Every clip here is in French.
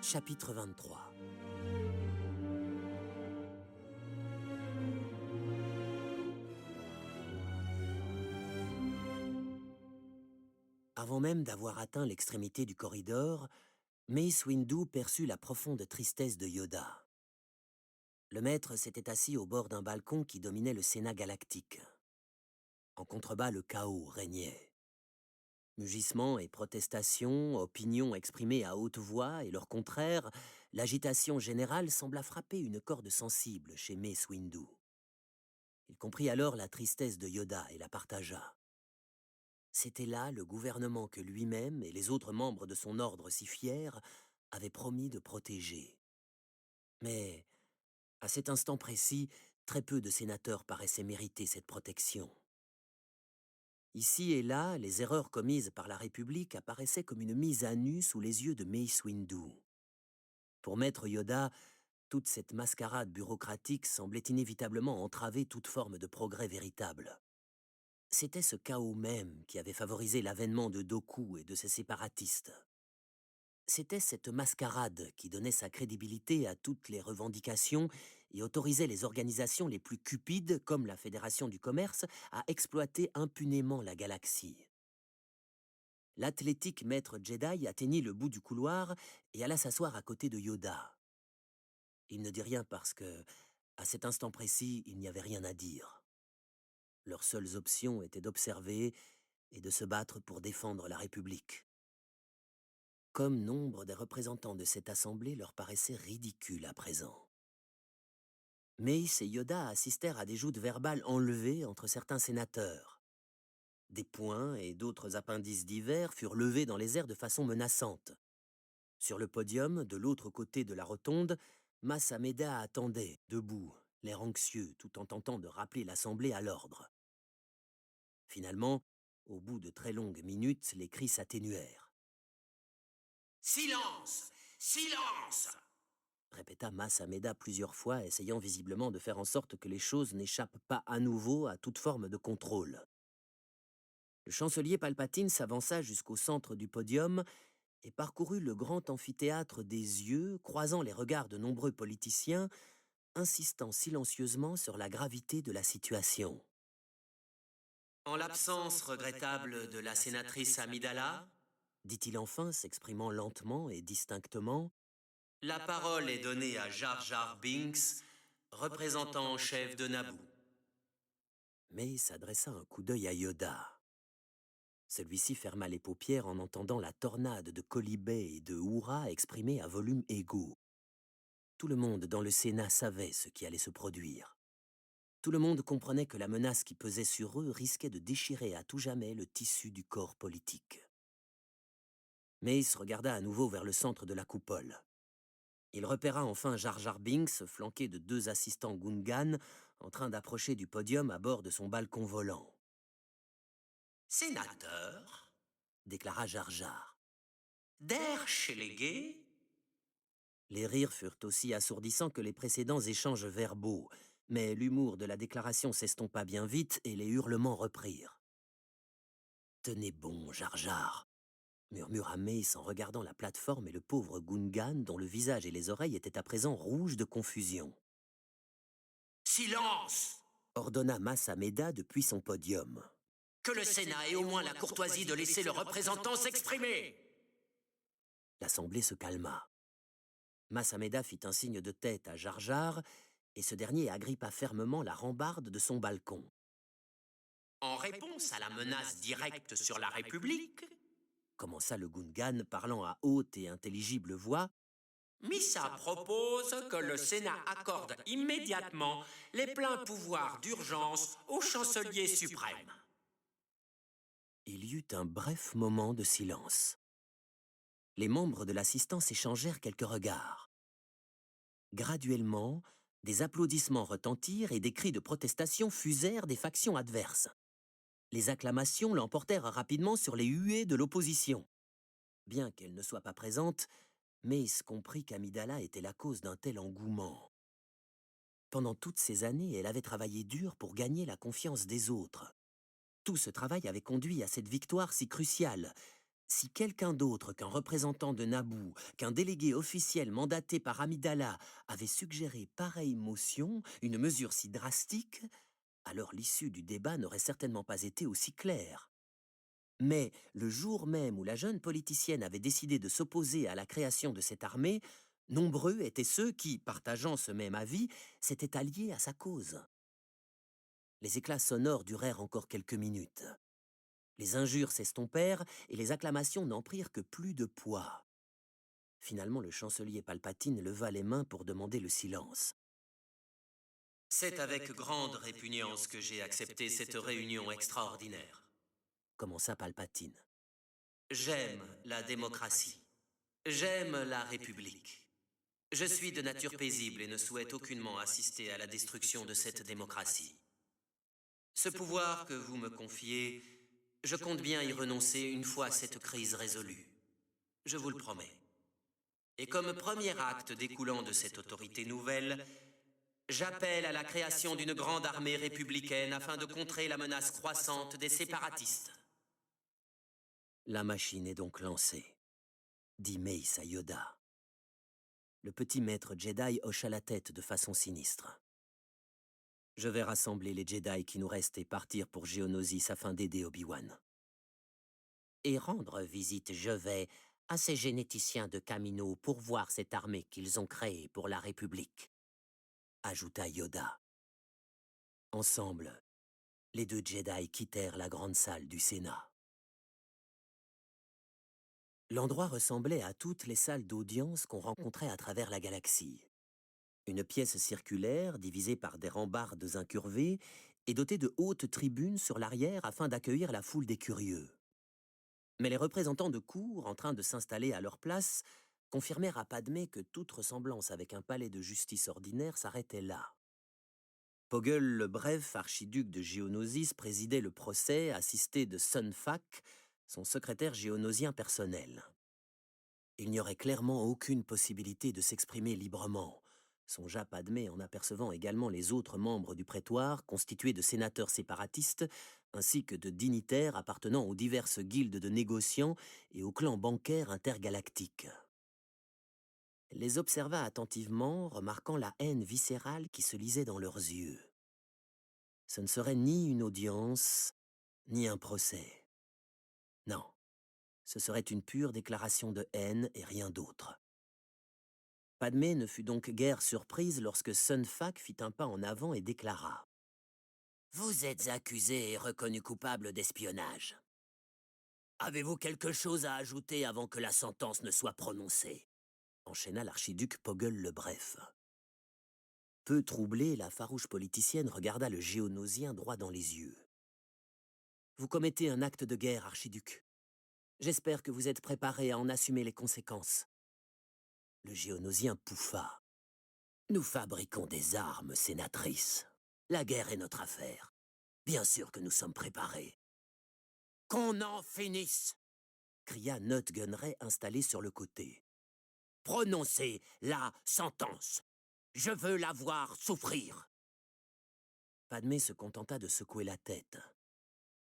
Chapitre 23. Avant même d'avoir atteint l'extrémité du corridor, Mace Windu perçut la profonde tristesse de Yoda. Le maître s'était assis au bord d'un balcon qui dominait le Sénat galactique. En contrebas, le chaos régnait. Mugissements et protestations, opinions exprimées à haute voix et leur contraire, l'agitation générale sembla frapper une corde sensible chez Mace Windu. Il comprit alors la tristesse de Yoda et la partagea. C'était là le gouvernement que lui-même et les autres membres de son ordre si fiers avaient promis de protéger. Mais, à cet instant précis, très peu de sénateurs paraissaient mériter cette protection. Ici et là, les erreurs commises par la République apparaissaient comme une mise à nu sous les yeux de Mace Windu. Pour Maître Yoda, toute cette mascarade bureaucratique semblait inévitablement entraver toute forme de progrès véritable. C'était ce chaos même qui avait favorisé l'avènement de Dooku et de ses séparatistes. C'était cette mascarade qui donnait sa crédibilité à toutes les revendications et autorisait les organisations les plus cupides, comme la Fédération du commerce, à exploiter impunément la galaxie. L'athlétique maître Jedi atteignit le bout du couloir et alla s'asseoir à côté de Yoda. Il ne dit rien parce que, à cet instant précis, il n'y avait rien à dire. Leurs seules options étaient d'observer et de se battre pour défendre la République. Comme nombre des représentants de cette assemblée leur paraissait ridicule à présent. Mace et Yoda assistèrent à des joutes verbales enlevées entre certains sénateurs. Des poings et d'autres appendices divers furent levés dans les airs de façon menaçante. Sur le podium, de l'autre côté de la rotonde, Mas Amedda attendait, debout, l'air anxieux, tout en tentant de rappeler l'assemblée à l'ordre. Finalement, au bout de très longues minutes, les cris s'atténuèrent. « Silence! Silence !» répéta Mas Amedda plusieurs fois, essayant visiblement de faire en sorte que les choses n'échappent pas à nouveau à toute forme de contrôle. Le chancelier Palpatine s'avança jusqu'au centre du podium et parcourut le grand amphithéâtre des yeux, croisant les regards de nombreux politiciens, insistant silencieusement sur la gravité de la situation. « En l'absence regrettable de la sénatrice Amidala, dit-il enfin, s'exprimant lentement et distinctement, la parole est donnée à Jar Jar Binks, représentant en chef de Naboo. » Mais il s'adressa un coup d'œil à Yoda. Celui-ci ferma les paupières en entendant la tornade de quolibets et de hurrahs exprimés à volume égaux. Tout le monde dans le Sénat savait ce qui allait se produire. Tout le monde comprenait que la menace qui pesait sur eux risquait de déchirer à tout jamais le tissu du corps politique. Mace regarda à nouveau vers le centre de la coupole. Il repéra enfin Jar Jar Binks, flanqué de 2 assistants Gungan, en train d'approcher du podium à bord de son balcon volant. « Sénateur, déclara Jar Jar. d'air chélégué, » Les rires furent aussi assourdissants que les précédents échanges verbaux, mais l'humour de la déclaration s'estompa bien vite et les hurlements reprirent. « Tenez bon, Jar Jar !» murmura Mace en regardant la plateforme et le pauvre Gungan dont le visage et les oreilles étaient à présent rouges de confusion. « Silence ! Ordonna Mas Amedda depuis son podium. Que le Sénat ait au moins la courtoisie de laisser le représentant s'exprimer !» L'assemblée se calma. Mas Amedda fit un signe de tête à Jar Jar, et ce dernier agrippa fermement la rambarde de son balcon. « En réponse à la menace directe sur la République, » commença le Gungan parlant à haute et intelligible voix, Missa propose que le Sénat accorde immédiatement les pleins pouvoirs d'urgence au chancelier suprême. il y eut un bref moment de silence. Les membres de l'assistance échangèrent quelques regards. Graduellement, des applaudissements retentirent et des cris de protestation fusèrent des factions adverses. Les acclamations l'emportèrent rapidement sur les huées de l'opposition. Bien qu'elle ne soit pas présente, Mace comprit qu'Amidala était la cause d'un tel engouement. Pendant toutes ces années, elle avait travaillé dur pour gagner la confiance des autres. Tout ce travail avait conduit à cette victoire si cruciale, Si quelqu'un d'autre qu'un représentant de Naboo, qu'un délégué officiel mandaté par Amidala avait suggéré pareille motion, une mesure si drastique, alors l'issue du débat n'aurait certainement pas été aussi claire. Mais le jour même où la jeune politicienne avait décidé de s'opposer à la création de cette armée, nombreux étaient ceux qui, partageant ce même avis, s'étaient alliés à sa cause. Les éclats sonores durèrent encore quelques minutes. Les injures s'estompèrent et les acclamations n'en prirent que plus de poids. Finalement, le chancelier Palpatine leva les mains pour demander le silence. C'est avec grande répugnance que j'ai accepté cette réunion extraordinaire. Commença Palpatine. J'aime la démocratie. J'aime la République. Je suis de nature paisible et ne souhaite aucunement assister à la destruction de cette démocratie. Ce pouvoir que vous me confiez, je compte bien y renoncer une fois cette crise résolue. Je vous le promets. Et comme premier acte découlant de cette autorité nouvelle, j'appelle à la création d'une grande armée républicaine afin de contrer la menace croissante des séparatistes. La machine est donc lancée, dit Mace à Yoda. Le petit maître Jedi hocha la tête de façon sinistre. Je vais rassembler les Jedi qui nous restent et partir pour Geonosis afin d'aider Obi-Wan. Et rendre visite, je vais, à ces généticiens de Kamino pour voir cette armée qu'ils ont créée pour la République, ajouta Yoda. Ensemble, les deux Jedi quittèrent la grande salle du Sénat. L'endroit ressemblait à toutes les salles d'audience qu'on rencontrait à travers la galaxie. Une pièce circulaire, divisée par des rambardes incurvées, et dotée de hautes tribunes sur l'arrière afin d'accueillir la foule des curieux. Mais les représentants de cour, en train de s'installer à leur place, confirmèrent à Padmé que toute ressemblance avec un palais de justice ordinaire s'arrêtait là. Poggle le Bref, archiduc de Geonosis, présidait le procès, assisté de Sun Fac, son secrétaire géonosien personnel. Il n'y aurait clairement aucune possibilité de s'exprimer librement, songea Padmé en apercevant également les autres membres du prétoire, constitués de sénateurs séparatistes, ainsi que de dignitaires appartenant aux diverses guildes de négociants et au clan bancaire intergalactique. Elle les observa attentivement, remarquant la haine viscérale qui se lisait dans leurs yeux. Ce ne serait ni une audience, ni un procès. Non, ce serait une pure déclaration de haine et rien d'autre. Padmé ne fut donc guère surprise lorsque Sun Fac fit un pas en avant et déclara « Vous êtes accusé et reconnu coupable d'espionnage. Avez-vous quelque chose à ajouter avant que la sentence ne soit prononcée ?» enchaîna l'archiduc Poggle le Bref. Peu troublée, la farouche politicienne regarda le géonosien droit dans les yeux. « Vous commettez un acte de guerre, archiduc. J'espère que vous êtes préparé à en assumer les conséquences. » Le géonosien pouffa. « Nous fabriquons des armes, sénatrice. La guerre est notre affaire. Bien sûr que nous sommes préparés. »« Qu'on en finisse !» cria Nut Gunray installé sur le côté. « Prononcez la sentence. Je veux la voir souffrir. » Padmé se contenta de secouer la tête.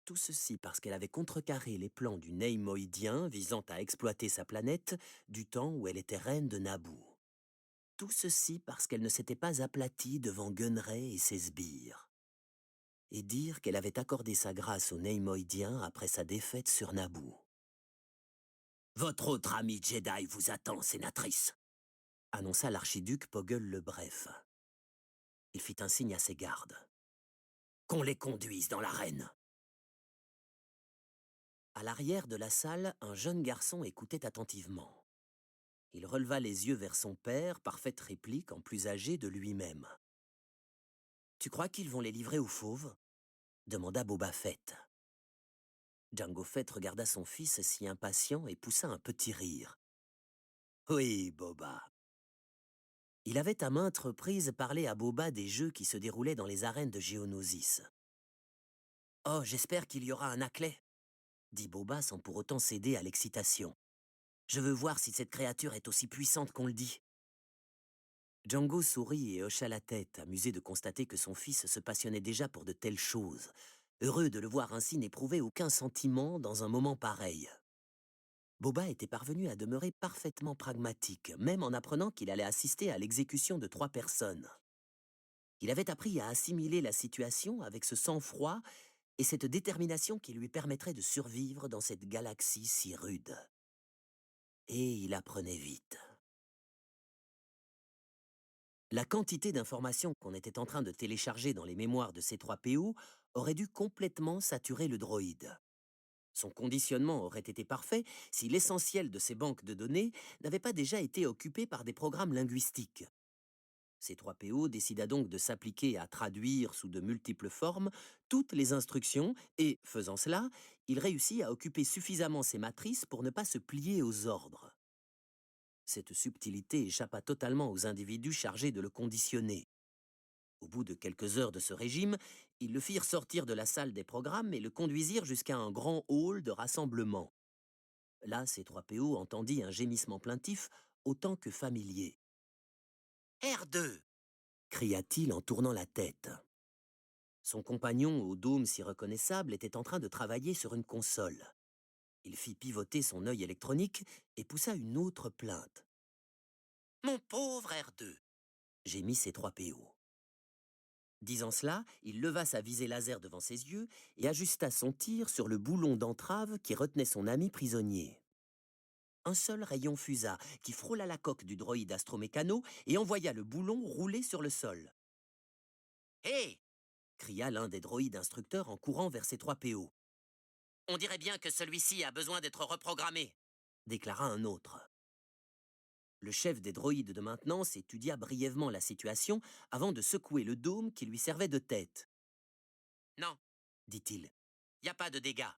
Tout ceci parce qu'elle avait contrecarré les plans du Neimoïdien visant à exploiter sa planète du temps où elle était reine de Naboo. Tout ceci parce qu'elle ne s'était pas aplatie devant Gunray et ses sbires. Et dire qu'elle avait accordé sa grâce aux Neimoïdiens après sa défaite sur Naboo. « Votre autre ami Jedi vous attend, sénatrice !» annonça l'archiduc Poggle le Bref. Il fit un signe à ses gardes. « Qu'on les conduise dans l'arène !» À l'arrière de la salle, un jeune garçon écoutait attentivement. Il releva les yeux vers son père, parfaite réplique en plus âgé de lui-même. « Tu crois qu'ils vont les livrer aux fauves ?» demanda Boba Fett. Jango Fett regarda son fils si impatient et poussa un petit rire. « Oui, Boba. » Il avait à maintes reprises parlé à Boba des jeux qui se déroulaient dans les arènes de Geonosis. « Oh, j'espère qu'il y aura un Acklay, » dit Boba sans pour autant céder à l'excitation. « Je veux voir si cette créature est aussi puissante qu'on le dit. » Jango sourit et hocha la tête, amusé de constater que son fils se passionnait déjà pour de telles choses, heureux de le voir ainsi n'éprouver aucun sentiment dans un moment pareil. Boba était parvenu à demeurer parfaitement pragmatique, même en apprenant qu'il allait assister à l'exécution de 3 personnes. Il avait appris à assimiler la situation avec ce sang-froid et cette détermination qui lui permettrait de survivre dans cette galaxie si rude. Et il apprenait vite. La quantité d'informations qu'on était en train de télécharger dans les mémoires de C3PO aurait dû complètement saturer le droïde. Son conditionnement aurait été parfait si l'essentiel de ces banques de données n'avait pas déjà été occupé par des programmes linguistiques. C3PO décida donc de s'appliquer à traduire sous de multiples formes toutes les instructions et, faisant cela, il réussit à occuper suffisamment ses matrices pour ne pas se plier aux ordres. Cette subtilité échappa totalement aux individus chargés de le conditionner. Au bout de quelques heures de ce régime, ils le firent sortir de la salle des programmes et le conduisirent jusqu'à un grand hall de rassemblement. Là, C3PO entendit un gémissement plaintif autant que familier. R2 cria-t-il en tournant la tête. Son compagnon au dôme si reconnaissable était en train de travailler sur une console. Il fit pivoter son œil électronique et poussa une autre plainte. Mon pauvre R2 gémit C3PO. Disant cela, il leva sa visée laser devant ses yeux et ajusta son tir sur le boulon d'entrave qui retenait son ami prisonnier. Un seul rayon fusa, qui frôla la coque du droïde astromécano et envoya le boulon rouler sur le sol. « Hé !» cria l'un des droïdes instructeurs en courant vers C3PO. « On dirait bien que celui-ci a besoin d'être reprogrammé !» déclara un autre. Le chef des droïdes de maintenance étudia brièvement la situation avant de secouer le dôme qui lui servait de tête. « Non, dit-il, y a pas de dégâts.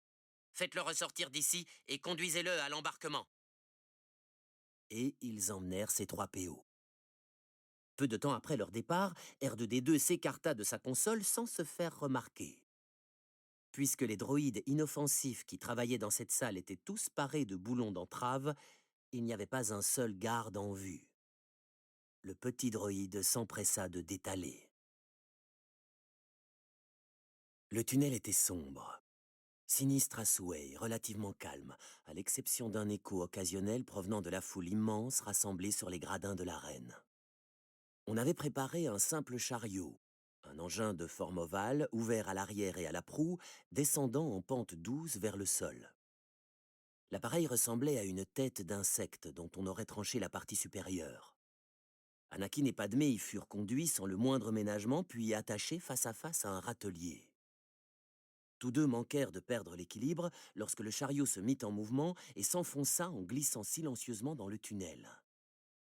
Faites-le ressortir d'ici et conduisez-le à l'embarquement. » Et ils emmenèrent C3PO. Peu de temps après leur départ, R2D2 s'écarta de sa console sans se faire remarquer. Puisque les droïdes inoffensifs qui travaillaient dans cette salle étaient tous parés de boulons d'entrave, il n'y avait pas un seul garde en vue. Le petit droïde s'empressa de détaler. Le tunnel était sombre, sinistre à souhait et relativement calme, à l'exception d'un écho occasionnel provenant de la foule immense rassemblée sur les gradins de l'arène. On avait préparé un simple chariot, un engin de forme ovale, ouvert à l'arrière et à la proue, descendant en pente douce vers le sol. L'appareil ressemblait à une tête d'insecte dont on aurait tranché la partie supérieure. Anakin et Padmé y furent conduits sans le moindre ménagement, puis attachés face à face à un râtelier. Tous deux manquèrent de perdre l'équilibre lorsque le chariot se mit en mouvement et s'enfonça en glissant silencieusement dans le tunnel.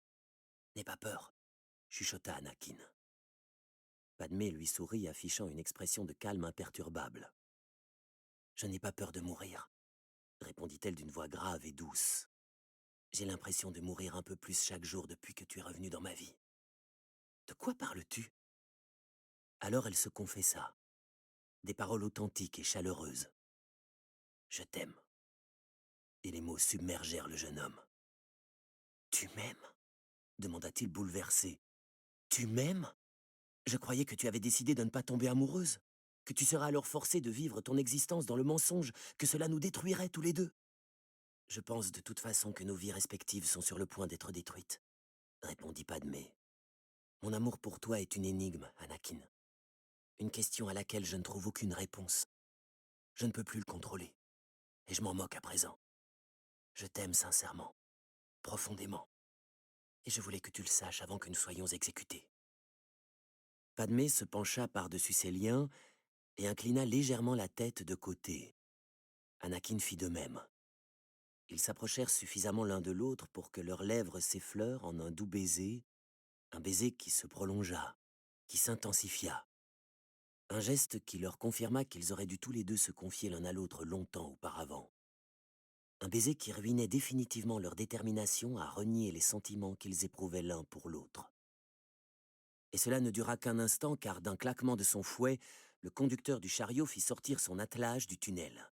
« N'aie pas peur », chuchota Anakin. Padmé lui sourit, affichant une expression de calme imperturbable. « Je n'ai pas peur de mourir, » répondit-elle d'une voix grave et douce. « J'ai l'impression de mourir un peu plus chaque jour depuis que tu es revenu dans ma vie. »« De quoi parles-tu » Alors elle se confessa. Des paroles authentiques et chaleureuses. « Je t'aime. » Et les mots submergèrent le jeune homme. « Tu m'aimes » demanda-t-il bouleversé. « Tu m'aimes ? Je croyais que tu avais décidé de ne pas tomber amoureuse, que tu seras alors forcée de vivre ton existence dans le mensonge, que cela nous détruirait tous les deux. » « Je pense de toute façon que nos vies respectives sont sur le point d'être détruites, » répondit Padmé. « Mon amour pour toi est une énigme, Anakin. Une question à laquelle je ne trouve aucune réponse. Je ne peux plus le contrôler, et je m'en moque à présent. Je t'aime sincèrement, profondément, et je voulais que tu le saches avant que nous soyons exécutés. » Padmé se pencha par-dessus ses liens et inclina légèrement la tête de côté. Anakin fit de même. Ils s'approchèrent suffisamment l'un de l'autre pour que leurs lèvres s'effleurent en un doux baiser, un baiser qui se prolongea, qui s'intensifia. Un geste qui leur confirma qu'ils auraient dû tous les deux se confier l'un à l'autre longtemps auparavant. Un baiser qui ruinait définitivement leur détermination à renier les sentiments qu'ils éprouvaient l'un pour l'autre. Et cela ne dura qu'un instant, car d'un claquement de son fouet, le conducteur du chariot fit sortir son attelage du tunnel.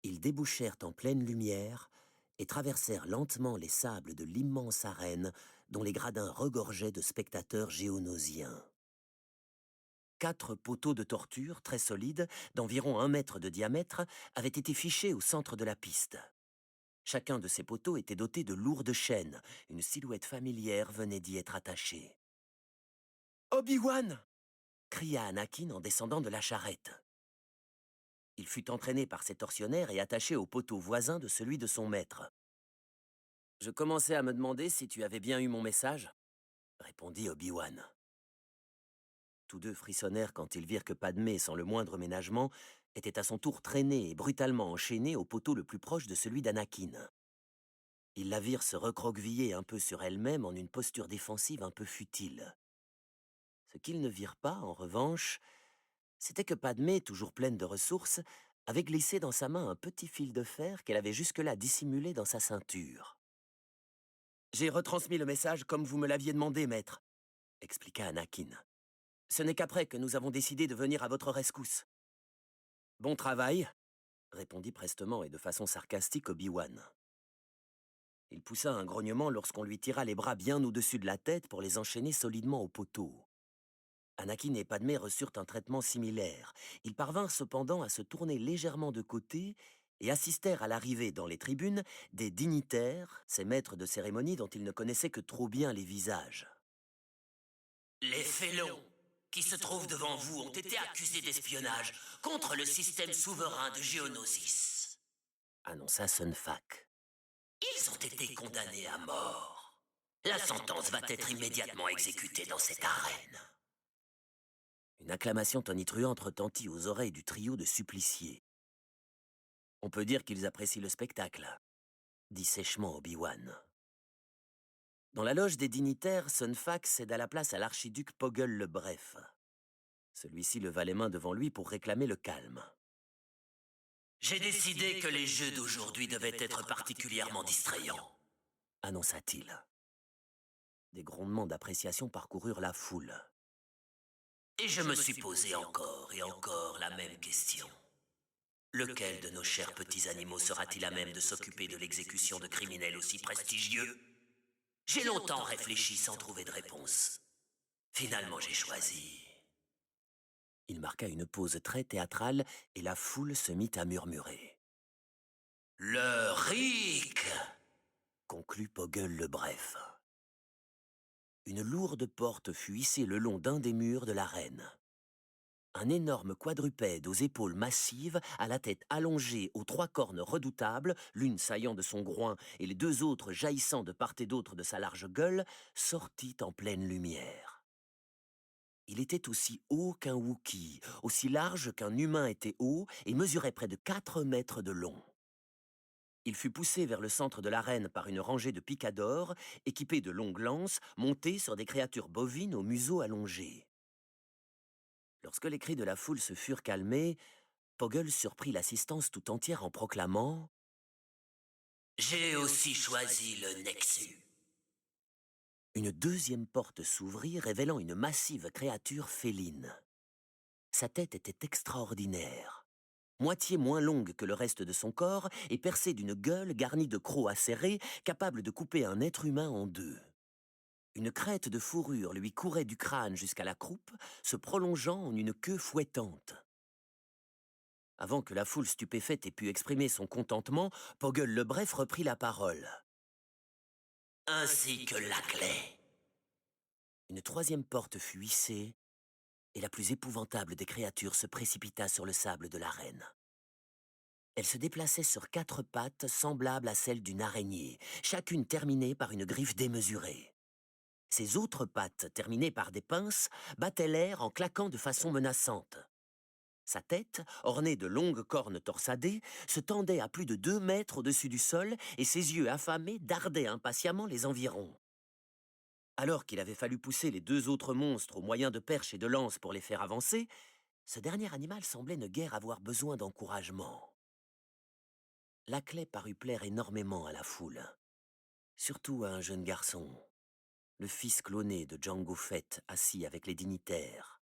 Ils débouchèrent en pleine lumière et traversèrent lentement les sables de l'immense arène dont les gradins regorgeaient de spectateurs géonosiens. 4 poteaux de torture, très solides, d'environ 1 mètre de diamètre, avaient été fichés au centre de la piste. Chacun de ces poteaux était doté de lourdes chaînes. Une silhouette familière venait d'y être attachée. « Obi-Wan !» cria Anakin en descendant de la charrette. Il fut entraîné par ses tortionnaires et attaché au poteau voisin de celui de son maître. « Je commençais à me demander si tu avais bien eu mon message, » répondit Obi-Wan. Tous deux frissonnèrent quand ils virent que Padmé, sans le moindre ménagement, était à son tour traînée et brutalement enchaînée au poteau le plus proche de celui d'Anakin. Ils la virent se recroqueviller un peu sur elle-même en une posture défensive un peu futile. Ce qu'ils ne virent pas, en revanche, c'était que Padmé, toujours pleine de ressources, avait glissé dans sa main un petit fil de fer qu'elle avait jusque-là dissimulé dans sa ceinture. « J'ai retransmis le message comme vous me l'aviez demandé, maître, » expliqua Anakin. « Ce n'est qu'après que nous avons décidé de venir à votre rescousse. »« Bon travail !» répondit prestement et de façon sarcastique Obi-Wan. Il poussa un grognement lorsqu'on lui tira les bras bien au-dessus de la tête pour les enchaîner solidement au poteau. Anakin et Padmé reçurent un traitement similaire. Ils parvinrent cependant à se tourner légèrement de côté et assistèrent à l'arrivée dans les tribunes des dignitaires, ces maîtres de cérémonie dont ils ne connaissaient que trop bien les visages. « Les félons qui se trouvent devant vous ont été accusés d'espionnage contre le système souverain de Geonosis. » annonça Sun Fac. Ils ont été condamnés à mort. La sentence va être immédiatement exécutée dans cette arène. Une acclamation tonitruante retentit aux oreilles du trio de suppliciés. « On peut dire qu'ils apprécient le spectacle, » dit sèchement Obi-Wan. Dans la loge des dignitaires, Sun Fac céda la place à l'archiduc Poggle le Bref. Celui-ci leva les mains devant lui pour réclamer le calme. « J'ai décidé que les jeux d'aujourd'hui devaient être particulièrement distrayants, » annonça-t-il. Des grondements d'appréciation parcoururent la foule. Et je me suis posé encore et encore la même question. Lequel de nos chers petits animaux sera-t-il à même de s'occuper de l'exécution de criminels aussi prestigieux? J'ai longtemps réfléchi sans trouver de réponse. Finalement, j'ai choisi... Il marqua une pause très théâtrale et la foule se mit à murmurer. « Le Ric !» conclut Poggle le Bref. Une lourde porte fut hissée le long d'un des murs de l'arène. Un énorme quadrupède aux épaules massives, à la tête allongée, aux trois cornes redoutables, l'une saillant de son groin et les deux autres jaillissant de part et d'autre de sa large gueule, sortit en pleine lumière. Il était aussi haut qu'un Wookie, aussi large qu'un humain était haut et mesurait près de 4 mètres de long. Il fut poussé vers le centre de l'arène par une rangée de picadors, équipés de longues lances, montés sur des créatures bovines au museau allongé. Lorsque les cris de la foule se furent calmés, Poggle surprit l'assistance tout entière en proclamant « J'ai aussi choisi le Nexus. » Une deuxième porte s'ouvrit, révélant une massive créature féline. Sa tête était extraordinaire. Moitié moins longue que le reste de son corps et percée d'une gueule garnie de crocs acérés, capable de couper un être humain en deux. Une crête de fourrure lui courait du crâne jusqu'à la croupe, se prolongeant en une queue fouettante. Avant que la foule stupéfaite ait pu exprimer son contentement, Poggle le Bref reprit la parole. « Ainsi que la clé. » Une troisième porte fut hissée, et la plus épouvantable des créatures se précipita sur le sable de l'arène. Elle se déplaçait sur 4 pattes semblables à celles d'une araignée, chacune terminée par une griffe démesurée. Ses autres pattes, terminées par des pinces, battaient l'air en claquant de façon menaçante. Sa tête, ornée de longues cornes torsadées, se tendait à plus de 2 mètres au-dessus du sol et ses yeux affamés dardaient impatiemment les environs. Alors qu'il avait fallu pousser les 2 autres monstres au moyen de perches et de lances pour les faire avancer, ce dernier animal semblait ne guère avoir besoin d'encouragement. La clé parut plaire énormément à la foule, surtout à un jeune garçon, le fils cloné de Jango Fett assis avec les dignitaires.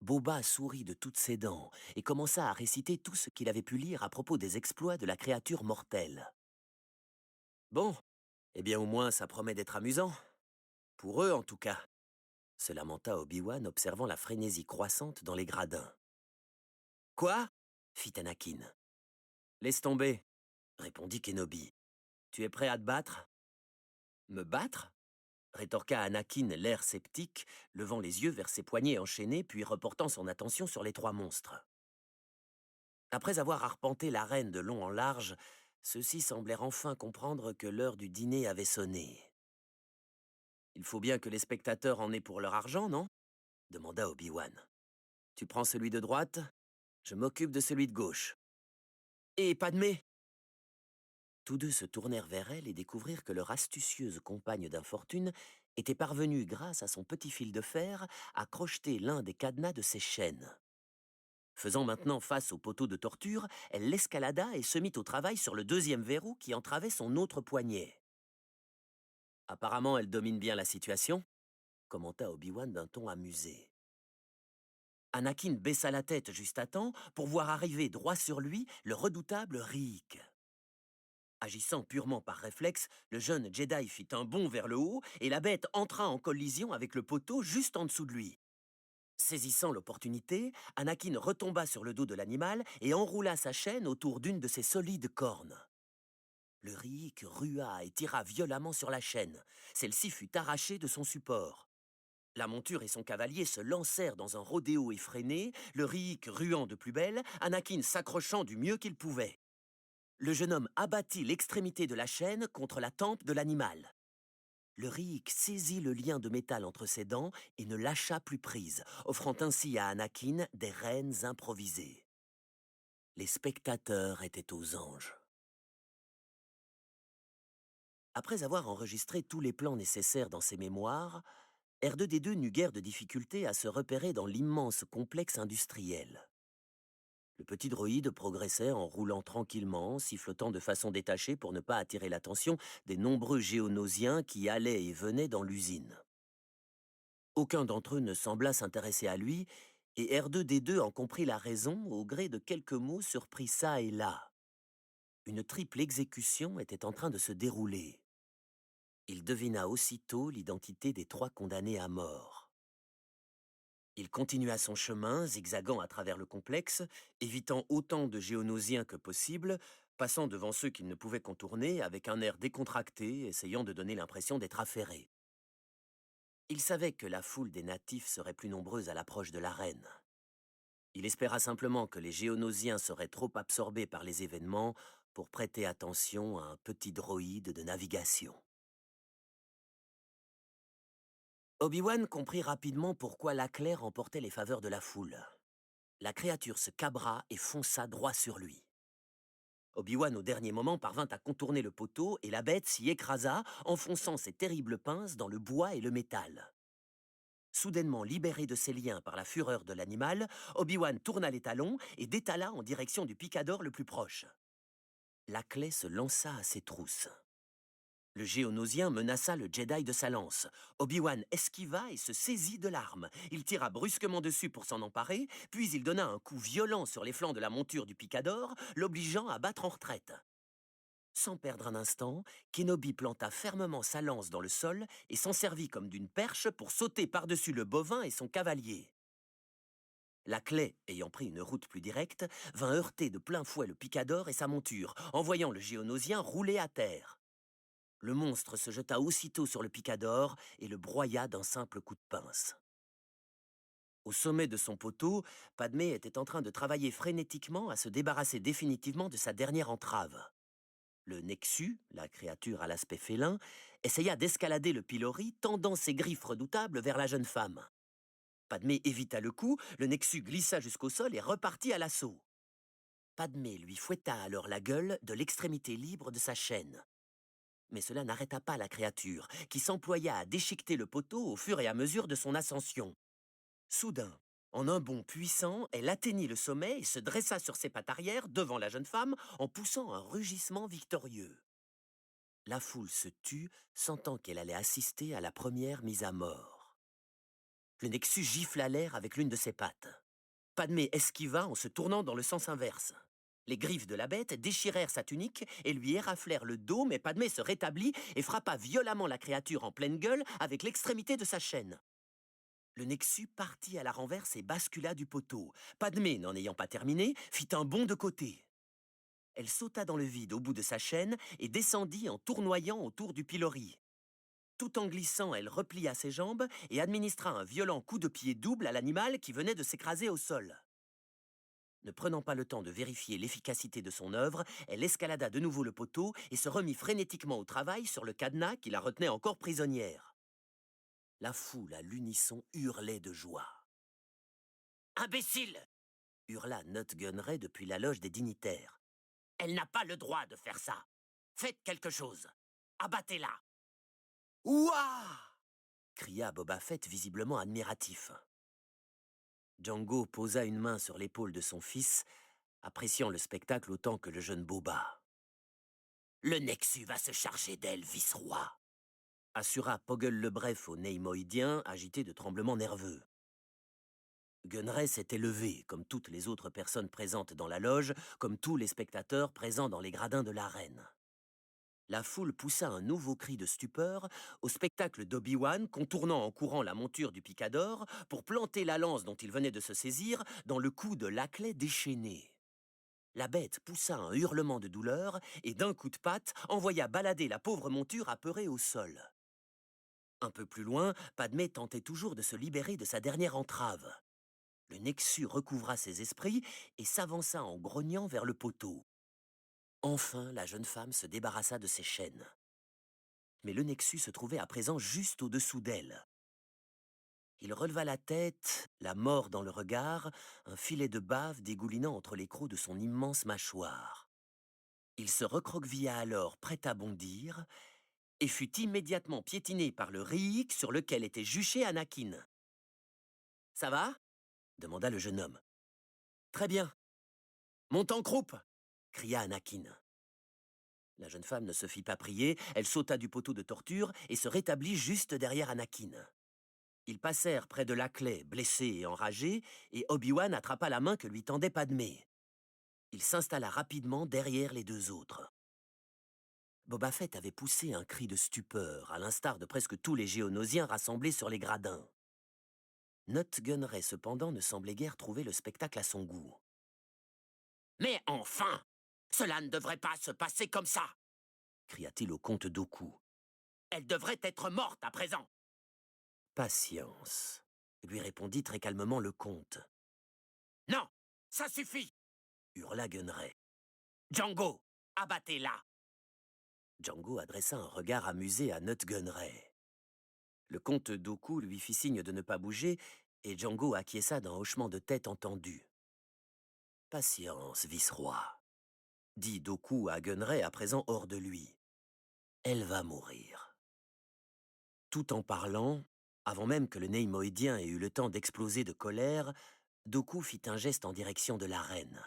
Boba sourit de toutes ses dents et commença à réciter tout ce qu'il avait pu lire à propos des exploits de la créature mortelle. Bon, eh bien au moins ça promet d'être amusant. Pour eux en tout cas, se lamenta Obi-Wan observant la frénésie croissante dans les gradins. Quoi ? Fit Anakin. Laisse tomber. répondit Kenobi. Tu es prêt à te battre? Me battre? Rétorqua Anakin, l'air sceptique, levant les yeux vers ses poignets enchaînés, puis reportant son attention sur les trois monstres. Après avoir arpenté l'arène de long en large, ceux-ci semblèrent enfin comprendre que l'heure du dîner avait sonné. Il faut bien que les spectateurs en aient pour leur argent, non? Demanda Obi-Wan. Tu prends celui de droite, je m'occupe de celui de gauche. Et Padmé? Tous deux se tournèrent vers elle et découvrirent que leur astucieuse compagne d'infortune était parvenue, grâce à son petit fil de fer, à crocheter l'un des cadenas de ses chaînes. Faisant maintenant face au poteau de torture, elle l'escalada et se mit au travail sur le deuxième verrou qui entravait son autre poignet. Apparemment, elle domine bien la situation, commenta Obi-Wan d'un ton amusé. Anakin baissa la tête juste à temps pour voir arriver droit sur lui le redoutable Reek. Agissant purement par réflexe, le jeune Jedi fit un bond vers le haut et la bête entra en collision avec le poteau juste en dessous de lui. Saisissant l'opportunité, Anakin retomba sur le dos de l'animal et enroula sa chaîne autour d'une de ses solides cornes. Le Reek rua et tira violemment sur la chaîne. Celle-ci fut arrachée de son support. La monture et son cavalier se lancèrent dans un rodéo effréné, le Reek ruant de plus belle, Anakin s'accrochant du mieux qu'il pouvait. Le jeune homme abattit l'extrémité de la chaîne contre la tempe de l'animal. Le Reek saisit le lien de métal entre ses dents et ne lâcha plus prise, offrant ainsi à Anakin des rênes improvisées. Les spectateurs étaient aux anges. Après avoir enregistré tous les plans nécessaires dans ses mémoires, R2-D2 n'eut guère de difficulté à se repérer dans l'immense complexe industriel. Le petit droïde progressait en roulant tranquillement, sifflotant de façon détachée pour ne pas attirer l'attention des nombreux géonosiens qui allaient et venaient dans l'usine. Aucun d'entre eux ne sembla s'intéresser à lui, et R2-D2 en comprit la raison au gré de quelques mots surpris çà et là. Une triple exécution était en train de se dérouler. Il devina aussitôt l'identité des trois condamnés à mort. Il continua son chemin, zigzagant à travers le complexe, évitant autant de géonosiens que possible, passant devant ceux qu'il ne pouvait contourner avec un air décontracté, essayant de donner l'impression d'être affairé. Il savait que la foule des natifs serait plus nombreuse à l'approche de l'arène. Il espéra simplement que les géonosiens seraient trop absorbés par les événements pour prêter attention à un petit droïde de navigation. Obi-Wan comprit rapidement pourquoi Laclaire remportait les faveurs de la foule. La créature se cabra et fonça droit sur lui. Obi-Wan, au dernier moment, parvint à contourner le poteau et la bête s'y écrasa, enfonçant ses terribles pinces dans le bois et le métal. Soudainement libéré de ses liens par la fureur de l'animal, Obi-Wan tourna les talons et détala en direction du picador le plus proche. Laclais se lança à ses trousses. Le géonosien menaça le Jedi de sa lance. Obi-Wan esquiva et se saisit de l'arme. Il tira brusquement dessus pour s'en emparer, puis il donna un coup violent sur les flancs de la monture du picador, l'obligeant à battre en retraite. Sans perdre un instant, Kenobi planta fermement sa lance dans le sol et s'en servit comme d'une perche pour sauter par-dessus le bovin et son cavalier. Laclais, ayant pris une route plus directe, vint heurter de plein fouet le picador et sa monture, envoyant le géonosien rouler à terre. Le monstre se jeta aussitôt sur le picador et le broya d'un simple coup de pince. Au sommet de son poteau, Padmé était en train de travailler frénétiquement à se débarrasser définitivement de sa dernière entrave. Le Nexu, la créature à l'aspect félin, essaya d'escalader le pilori, tendant ses griffes redoutables vers la jeune femme. Padmé évita le coup, le Nexu glissa jusqu'au sol et repartit à l'assaut. Padmé lui fouetta alors la gueule de l'extrémité libre de sa chaîne. Mais cela n'arrêta pas la créature, qui s'employa à déchiqueter le poteau au fur et à mesure de son ascension. Soudain, en un bond puissant, elle atteignit le sommet et se dressa sur ses pattes arrière devant la jeune femme en poussant un rugissement victorieux. La foule se tut, sentant qu'elle allait assister à la première mise à mort. Le Nexus gifla l'air avec l'une de ses pattes. Padmé esquiva en se tournant dans le sens inverse. Les griffes de la bête déchirèrent sa tunique et lui éraflèrent le dos, mais Padmé se rétablit et frappa violemment la créature en pleine gueule avec l'extrémité de sa chaîne. Le Nexus partit à la renverse et bascula du poteau. Padmé, n'en ayant pas terminé, fit un bond de côté. Elle sauta dans le vide au bout de sa chaîne et descendit en tournoyant autour du pilori. Tout en glissant, elle replia ses jambes et administra un violent coup de pied double à l'animal qui venait de s'écraser au sol. Ne prenant pas le temps de vérifier l'efficacité de son œuvre, elle escalada de nouveau le poteau et se remit frénétiquement au travail sur le cadenas qui la retenait encore prisonnière. La foule à l'unisson hurlait de joie. « Imbécile !» hurla Nut Gunray depuis la loge des dignitaires. « Elle n'a pas le droit de faire ça. Faites quelque chose. Abattez-la. »« Ouah !» cria Boba Fett visiblement admiratif. Django posa une main sur l'épaule de son fils, appréciant le spectacle autant que le jeune Boba. « Le Nexu va se charger d'elle, vice-roi !» assura Poggle le Bref au Neimoïdien, agité de tremblements nerveux. Gunray s'était levé, comme toutes les autres personnes présentes dans la loge, comme tous les spectateurs présents dans les gradins de l'arène. La foule poussa un nouveau cri de stupeur au spectacle d'Obi-Wan contournant en courant la monture du picador pour planter la lance dont il venait de se saisir dans le cou de Laclais déchaîné. La bête poussa un hurlement de douleur et d'un coup de patte envoya balader la pauvre monture apeurée au sol. Un peu plus loin, Padmé tentait toujours de se libérer de sa dernière entrave. Le Nexu recouvra ses esprits et s'avança en grognant vers le poteau. Enfin, la jeune femme se débarrassa de ses chaînes. Mais le Nexu se trouvait à présent juste au-dessous d'elle. Il releva la tête, la mort dans le regard, un filet de bave dégoulinant entre les crocs de son immense mâchoire. Il se recroquevilla alors, prêt à bondir, et fut immédiatement piétiné par le riik sur lequel était juché Anakin. « Ça va ?» demanda le jeune homme. « Très bien. Monte en croupe !» cria Anakin. La jeune femme ne se fit pas prier, elle sauta du poteau de torture et se rétablit juste derrière Anakin. Ils passèrent près de Laclais, blessé et enragé, et Obi-Wan attrapa la main que lui tendait Padmé. Il s'installa rapidement derrière les deux autres. Boba Fett avait poussé un cri de stupeur, à l'instar de presque tous les Géonosiens rassemblés sur les gradins. Nut Gunray, cependant, ne semblait guère trouver le spectacle à son goût. « Mais enfin! Cela ne devrait pas se passer comme ça !» cria-t-il au comte Dooku. « Elle devrait être morte à présent !»« Patience, » lui répondit très calmement le comte. « Non, ça suffit !» hurla Gunray. « Django, abattez-la !» Django adressa un regard amusé à Nut Gunray. Le comte Dooku lui fit signe de ne pas bouger, et Django acquiesça d'un hochement de tête entendu. « Patience, vice-roi, » dit Dooku à Gunray à présent hors de lui. « Elle va mourir. » Tout en parlant, avant même que le Neimoïdien ait eu le temps d'exploser de colère, Dooku fit un geste en direction de l'arène.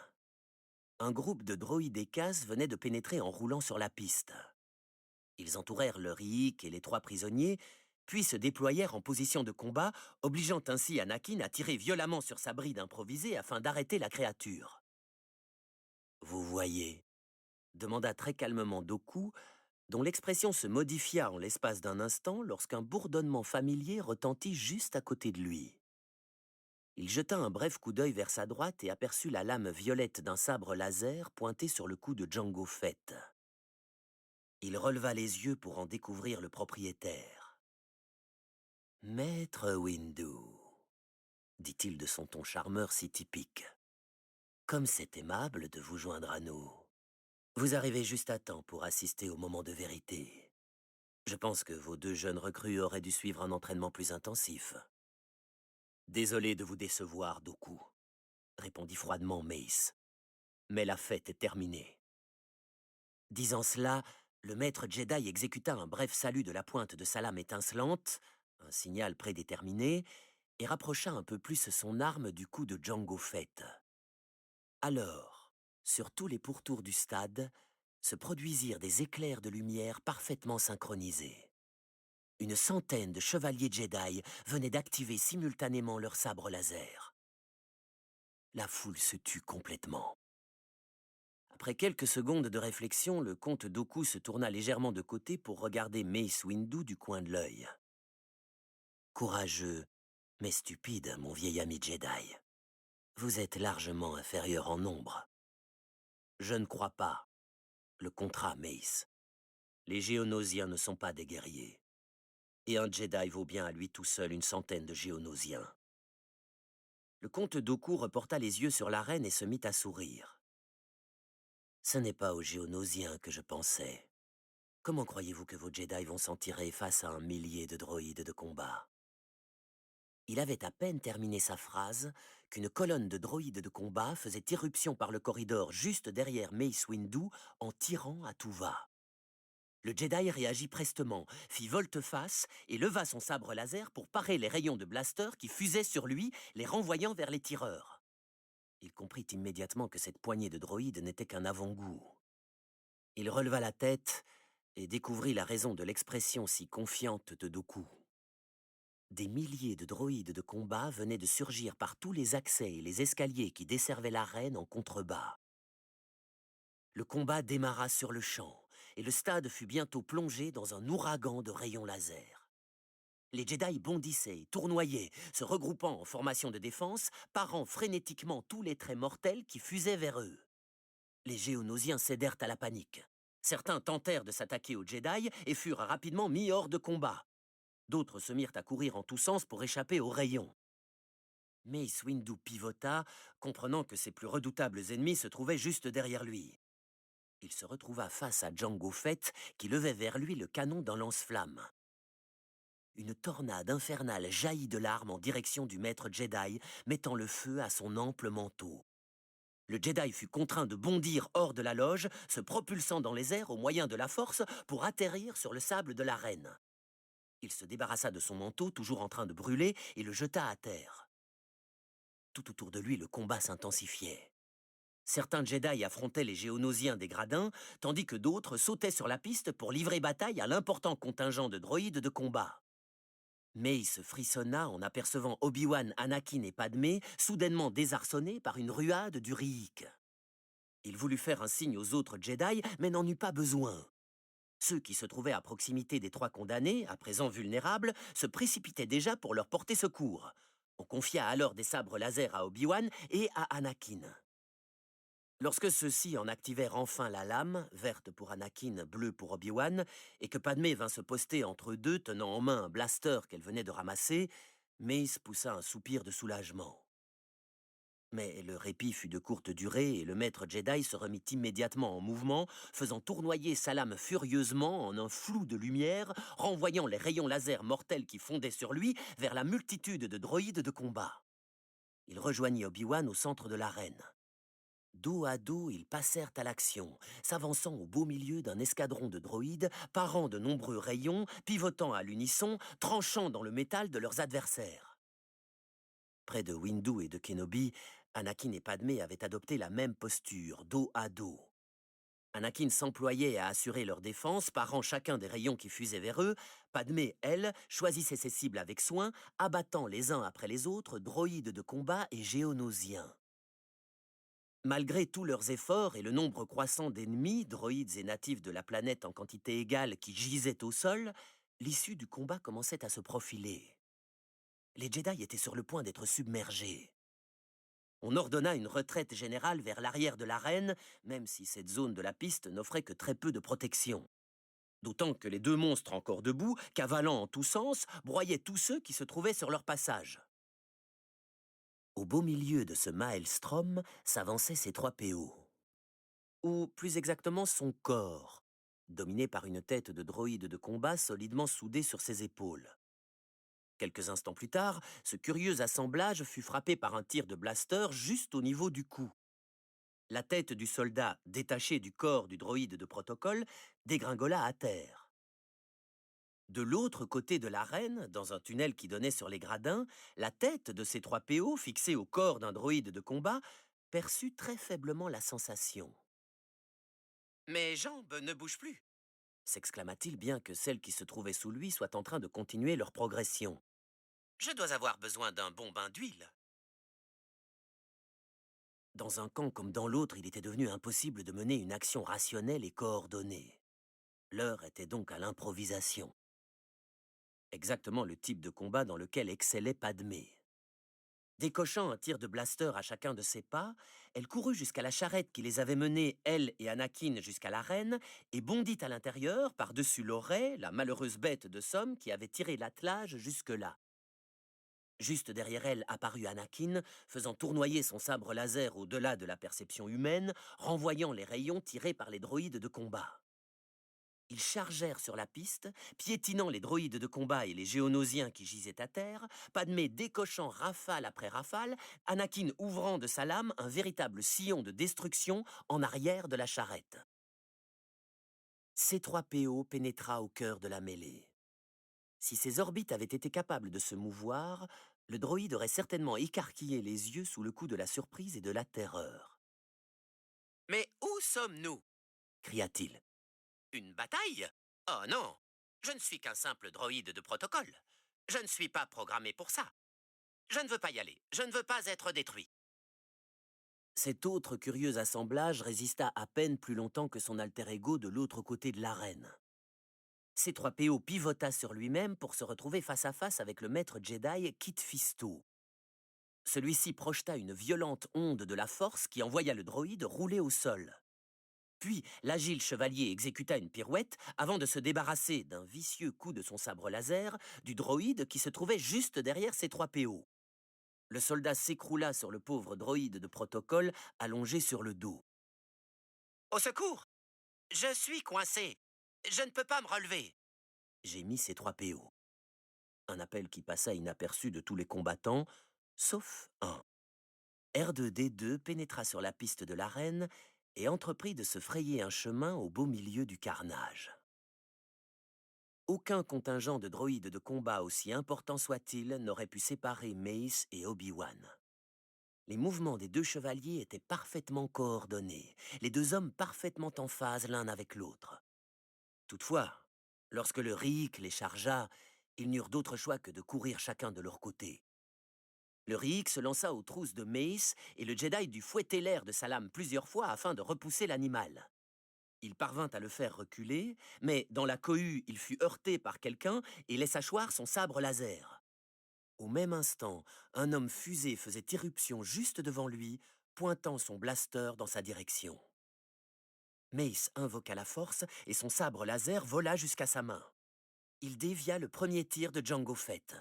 Un groupe de droïdes Ekaz venait de pénétrer en roulant sur la piste. Ils entourèrent le riik et les trois prisonniers, puis se déployèrent en position de combat, obligeant ainsi Anakin à tirer violemment sur sa bride improvisée afin d'arrêter la créature. « Vous voyez ?» demanda très calmement Dooku, dont l'expression se modifia en l'espace d'un instant lorsqu'un bourdonnement familier retentit juste à côté de lui. Il jeta un bref coup d'œil vers sa droite et aperçut la lame violette d'un sabre laser pointée sur le cou de Jango Fett. Il releva les yeux pour en découvrir le propriétaire. « Maître Windu, » dit-il de son ton charmeur si typique. « Comme c'est aimable de vous joindre à nous. Vous arrivez juste à temps pour assister au moment de vérité. Je pense que vos deux jeunes recrues auraient dû suivre un entraînement plus intensif. »« Désolé de vous décevoir, Dooku, » répondit froidement Mace. « Mais la fête est terminée. » Disant cela, le maître Jedi exécuta un bref salut de la pointe de sa lame étincelante, un signal prédéterminé, et rapprocha un peu plus son arme du cou de Jango Fett. Alors, sur tous les pourtours du stade, se produisirent des éclairs de lumière parfaitement synchronisés. Une centaine de chevaliers Jedi venaient d'activer simultanément leurs sabres laser. La foule se tut complètement. Après quelques secondes de réflexion, le comte Dooku se tourna légèrement de côté pour regarder Mace Windu du coin de l'œil. « Courageux, mais stupide, mon vieil ami Jedi. Vous êtes largement inférieur en nombre. Je ne crois pas. Le contrat, Mace. Les Géonosiens ne sont pas des guerriers. Et un Jedi vaut bien à lui tout seul une centaine de Géonosiens. Le comte Dooku reporta les yeux sur la reine et se mit à sourire. Ce n'est pas aux Géonosiens que je pensais. Comment croyez-vous que vos Jedi vont s'en tirer face à un millier de droïdes de combat? Il avait à peine terminé sa phrase qu'une colonne de droïdes de combat faisait irruption par le corridor juste derrière Mace Windu en tirant à tout va. Le Jedi réagit prestement, fit volte-face et leva son sabre laser pour parer les rayons de blaster qui fusaient sur lui, les renvoyant vers les tireurs. Il comprit immédiatement que cette poignée de droïdes n'était qu'un avant-goût. Il releva la tête et découvrit la raison de l'expression si confiante de Dooku. Des milliers de droïdes de combat venaient de surgir par tous les accès et les escaliers qui desservaient l'arène en contrebas. Le combat démarra sur le champ, et le stade fut bientôt plongé dans un ouragan de rayons laser. Les Jedi bondissaient, tournoyaient, se regroupant en formation de défense, parant frénétiquement tous les traits mortels qui fusaient vers eux. Les Géonosiens cédèrent à la panique. Certains tentèrent de s'attaquer aux Jedi et furent rapidement mis hors de combat. D'autres se mirent à courir en tous sens pour échapper aux rayons. Mace Windu pivota, comprenant que ses plus redoutables ennemis se trouvaient juste derrière lui. Il se retrouva face à Jango Fett qui levait vers lui le canon d'un lance-flamme. Une tornade infernale jaillit de l'arme en direction du maître Jedi, mettant le feu à son ample manteau. Le Jedi fut contraint de bondir hors de la loge, se propulsant dans les airs au moyen de la force pour atterrir sur le sable de l'arène. Il se débarrassa de son manteau, toujours en train de brûler, et le jeta à terre. Tout autour de lui, le combat s'intensifiait. Certains Jedi affrontaient les Géonosiens des gradins, tandis que d'autres sautaient sur la piste pour livrer bataille à l'important contingent de droïdes de combat. Mace frissonna en apercevant Obi-Wan, Anakin et Padmé soudainement désarçonnés par une ruade du Riik. Il voulut faire un signe aux autres Jedi, mais n'en eut pas besoin. Ceux qui se trouvaient à proximité des trois condamnés, à présent vulnérables, se précipitaient déjà pour leur porter secours. On confia alors des sabres laser à Obi-Wan et à Anakin. Lorsque ceux-ci en activèrent enfin la lame, verte pour Anakin, bleue pour Obi-Wan, et que Padmé vint se poster entre eux deux, tenant en main un blaster qu'elle venait de ramasser, Mace poussa un soupir de soulagement. Mais le répit fut de courte durée et le maître Jedi se remit immédiatement en mouvement, faisant tournoyer sa lame furieusement en un flou de lumière, renvoyant les rayons laser mortels qui fondaient sur lui vers la multitude de droïdes de combat. Il rejoignit Obi-Wan au centre de l'arène. Dos à dos, ils passèrent à l'action, s'avançant au beau milieu d'un escadron de droïdes, parant de nombreux rayons, pivotant à l'unisson, tranchant dans le métal de leurs adversaires. Près de Windu et de Kenobi, Anakin et Padmé avaient adopté la même posture, dos à dos. Anakin s'employait à assurer leur défense, parant chacun des rayons qui fusaient vers eux. Padmé, elle, choisissait ses cibles avec soin, abattant les uns après les autres droïdes de combat et géonosiens. Malgré tous leurs efforts et le nombre croissant d'ennemis, droïdes et natifs de la planète en quantité égale qui gisaient au sol, l'issue du combat commençait à se profiler. Les Jedi étaient sur le point d'être submergés. On ordonna une retraite générale vers l'arrière de l'arène, même si cette zone de la piste n'offrait que très peu de protection. D'autant que les deux monstres encore debout, cavalant en tous sens, broyaient tous ceux qui se trouvaient sur leur passage. Au beau milieu de ce maelstrom s'avançait C-3PO. Ou plus exactement son corps, dominé par une tête de droïde de combat solidement soudée sur ses épaules. Quelques instants plus tard, ce curieux assemblage fut frappé par un tir de blaster juste au niveau du cou. La tête du soldat, détachée du corps du droïde de protocole, dégringola à terre. De l'autre côté de l'arène, dans un tunnel qui donnait sur les gradins, la tête de ces trois PO, fixée au corps d'un droïde de combat, perçut très faiblement la sensation. « Mes jambes ne bougent plus !» s'exclama-t-il, bien que celles qui se trouvaient sous lui soient en train de continuer leur progression. « Je dois avoir besoin d'un bon bain d'huile. » Dans un camp comme dans l'autre, il était devenu impossible de mener une action rationnelle et coordonnée. L'heure était donc à l'improvisation. Exactement le type de combat dans lequel excellait Padmé. Décochant un tir de blaster à chacun de ses pas, elle courut jusqu'à la charrette qui les avait menés, elle et Anakin, jusqu'à l'arène, et bondit à l'intérieur, par-dessus l'oreille, la malheureuse bête de somme qui avait tiré l'attelage jusque-là. Juste derrière elle apparut Anakin, faisant tournoyer son sabre laser au-delà de la perception humaine, renvoyant les rayons tirés par les droïdes de combat. Ils chargèrent sur la piste, piétinant les droïdes de combat et les géonosiens qui gisaient à terre, Padmé décochant rafale après rafale, Anakin ouvrant de sa lame un véritable sillon de destruction en arrière de la charrette. C3PO pénétra au cœur de la mêlée. Si ses orbites avaient été capables de se mouvoir, le droïde aurait certainement écarquillé les yeux sous le coup de la surprise et de la terreur. « Mais où sommes-nous » cria-t-il. « Une bataille ? Oh non, je ne suis qu'un simple droïde de protocole. Je ne suis pas programmé pour ça. Je ne veux pas y aller, je ne veux pas être détruit. » Cet autre curieux assemblage résista à peine plus longtemps que son alter ego de l'autre côté de l'arène. C3PO pivota sur lui-même pour se retrouver face à face avec le maître Jedi Kit Fisto. Celui-ci projeta une violente onde de la force qui envoya le droïde rouler au sol. Puis, l'agile chevalier exécuta une pirouette avant de se débarrasser d'un vicieux coup de son sabre laser du droïde qui se trouvait juste derrière C3PO. Le soldat s'écroula sur le pauvre droïde de protocole allongé sur le dos. « Au secours! Je suis coincé! Je ne peux pas me relever !» gémit C3PO. Un appel qui passa inaperçu de tous les combattants, sauf un. R2-D2 pénétra sur la piste de l'arène et entreprit de se frayer un chemin au beau milieu du carnage. Aucun contingent de droïdes de combat, aussi important soit-il, n'aurait pu séparer Mace et Obi-Wan. Les mouvements des deux chevaliers étaient parfaitement coordonnés, les deux hommes parfaitement en phase l'un avec l'autre. Toutefois, lorsque le Riik les chargea, ils n'eurent d'autre choix que de courir chacun de leur côté. Le Riik se lança aux trousses de Mace et le Jedi dut fouetter l'air de sa lame plusieurs fois afin de repousser l'animal. Il parvint à le faire reculer, mais dans la cohue, il fut heurté par quelqu'un et laissa choir son sabre laser. Au même instant, un homme fusé faisait irruption juste devant lui, pointant son blaster dans sa direction. Mace invoqua la force et son sabre laser vola jusqu'à sa main. Il dévia le premier tir de Jango Fett.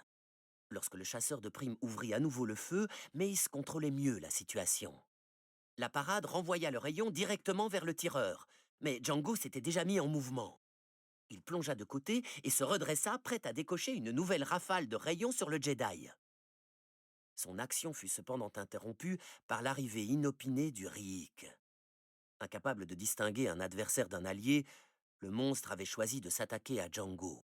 Lorsque le chasseur de primes ouvrit à nouveau le feu, Mace contrôlait mieux la situation. La parade renvoya le rayon directement vers le tireur, mais Jango s'était déjà mis en mouvement. Il plongea de côté et se redressa, prêt à décocher une nouvelle rafale de rayons sur le Jedi. Son action fut cependant interrompue par l'arrivée inopinée du Riik. Incapable de distinguer un adversaire d'un allié, le monstre avait choisi de s'attaquer à Jango.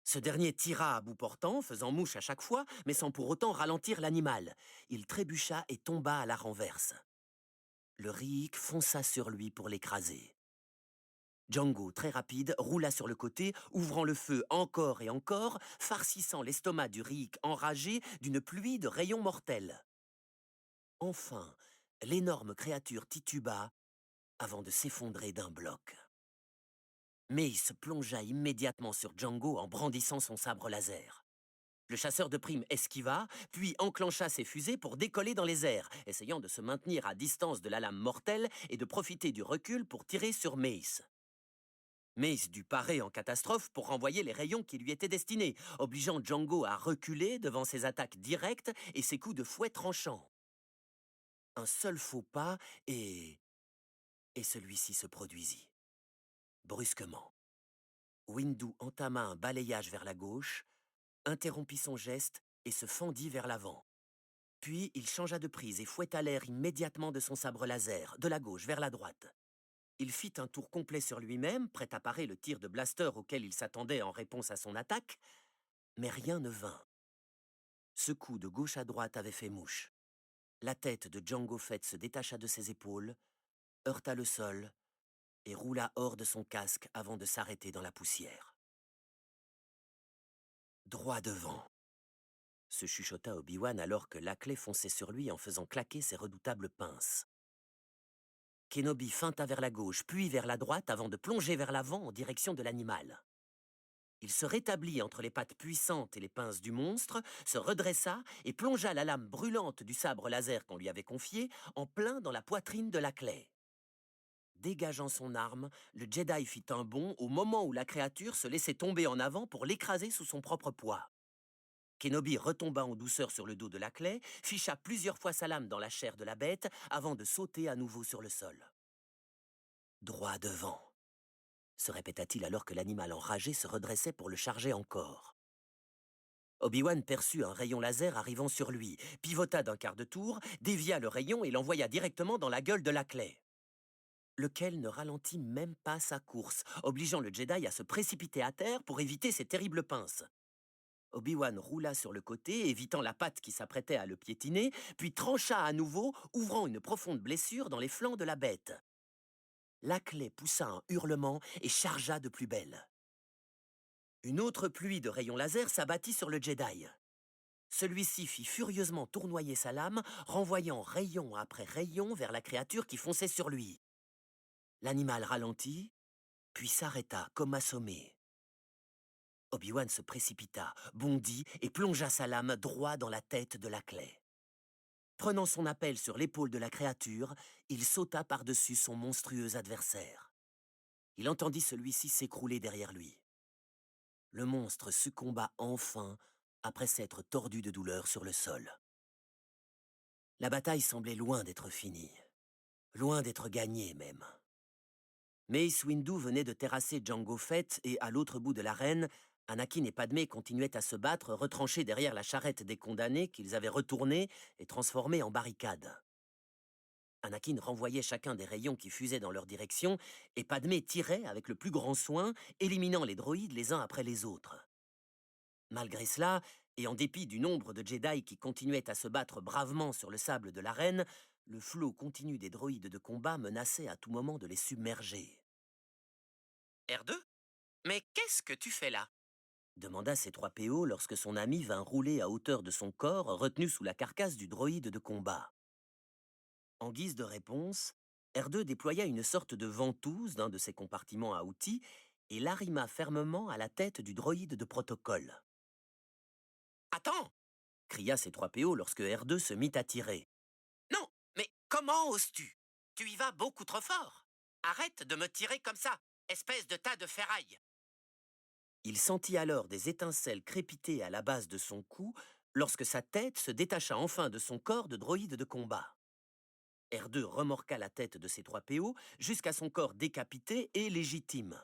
Ce dernier tira à bout portant, faisant mouche à chaque fois, mais sans pour autant ralentir l'animal. Il trébucha et tomba à la renverse. Le Riik fonça sur lui pour l'écraser. Jango, très rapide, roula sur le côté, ouvrant le feu encore et encore, farcissant l'estomac du Riik enragé d'une pluie de rayons mortels. Enfin, l'énorme créature tituba avant de s'effondrer d'un bloc. Mace plongea immédiatement sur Jango en brandissant son sabre laser. Le chasseur de primes esquiva, puis enclencha ses fusées pour décoller dans les airs, essayant de se maintenir à distance de la lame mortelle et de profiter du recul pour tirer sur Mace. Mace dut parer en catastrophe pour renvoyer les rayons qui lui étaient destinés, obligeant Jango à reculer devant ses attaques directes et ses coups de fouet tranchants. Un seul faux pas et celui-ci se produisit. Brusquement, Windu entama un balayage vers la gauche, interrompit son geste et se fendit vers l'avant. Puis il changea de prise et fouetta l'air immédiatement de son sabre laser, de la gauche vers la droite. Il fit un tour complet sur lui-même, prêt à parer le tir de blaster auquel il s'attendait en réponse à son attaque, mais rien ne vint. Ce coup de gauche à droite avait fait mouche. La tête de Jango Fett se détacha de ses épaules, heurta le sol et roula hors de son casque avant de s'arrêter dans la poussière. Droit devant, se chuchota Obi-Wan alors que Laclée fonçait sur lui en faisant claquer ses redoutables pinces. Kenobi feinta vers la gauche, puis vers la droite avant de plonger vers l'avant en direction de l'animal. Il se rétablit entre les pattes puissantes et les pinces du monstre, se redressa et plongea la lame brûlante du sabre laser qu'on lui avait confié en plein dans la poitrine de la clé. Dégageant son arme, le Jedi fit un bond au moment où la créature se laissait tomber en avant pour l'écraser sous son propre poids. Kenobi retomba en douceur sur le dos de la clé, ficha plusieurs fois sa lame dans la chair de la bête avant de sauter à nouveau sur le sol. Droit devant, se répéta-t-il alors que l'animal enragé se redressait pour le charger encore. Obi-Wan perçut un rayon laser arrivant sur lui, pivota d'un quart de tour, dévia le rayon et l'envoya directement dans la gueule de la clé. Lequel ne ralentit même pas sa course, obligeant le Jedi à se précipiter à terre pour éviter ses terribles pinces. Obi-Wan roula sur le côté, évitant la patte qui s'apprêtait à le piétiner, puis trancha à nouveau, ouvrant une profonde blessure dans les flancs de la bête. La clé poussa un hurlement et chargea de plus belle. Une autre pluie de rayons laser s'abattit sur le Jedi. Celui-ci fit furieusement tournoyer sa lame, renvoyant rayon après rayon vers la créature qui fonçait sur lui. L'animal ralentit, puis s'arrêta comme assommé. Obi-Wan se précipita, bondit et plongea sa lame droit dans la tête de la clé. Prenant son appel sur l'épaule de la créature, il sauta par-dessus son monstrueux adversaire. Il entendit celui-ci s'écrouler derrière lui. Le monstre succomba enfin après s'être tordu de douleur sur le sol. La bataille semblait loin d'être finie, loin d'être gagnée même. Mace Windu venait de terrasser Jango Fett et, à l'autre bout de l'arène, Anakin et Padmé continuaient à se battre, retranchés derrière la charrette des condamnés qu'ils avaient retournée et transformée en barricade. Anakin renvoyait chacun des rayons qui fusaient dans leur direction, et Padmé tirait avec le plus grand soin, éliminant les droïdes les uns après les autres. Malgré cela, et en dépit du nombre de Jedi qui continuaient à se battre bravement sur le sable de l'arène, le flot continu des droïdes de combat menaçait à tout moment de les submerger. R2? Mais qu'est-ce que tu fais là? Demanda C3PO lorsque son ami vint rouler à hauteur de son corps, retenu sous la carcasse du droïde de combat. En guise de réponse, R2 déploya une sorte de ventouse d'un de ses compartiments à outils et l'arrima fermement à la tête du droïde de protocole. « Attends! » cria C3PO lorsque R2 se mit à tirer. « Non, mais comment oses-tu? Tu y vas beaucoup trop fort. Arrête de me tirer comme ça, espèce de tas de ferraille. » Il sentit alors des étincelles crépiter à la base de son cou lorsque sa tête se détacha enfin de son corps de droïde de combat. R2 remorqua la tête de C3PO jusqu'à son corps décapité et légitime.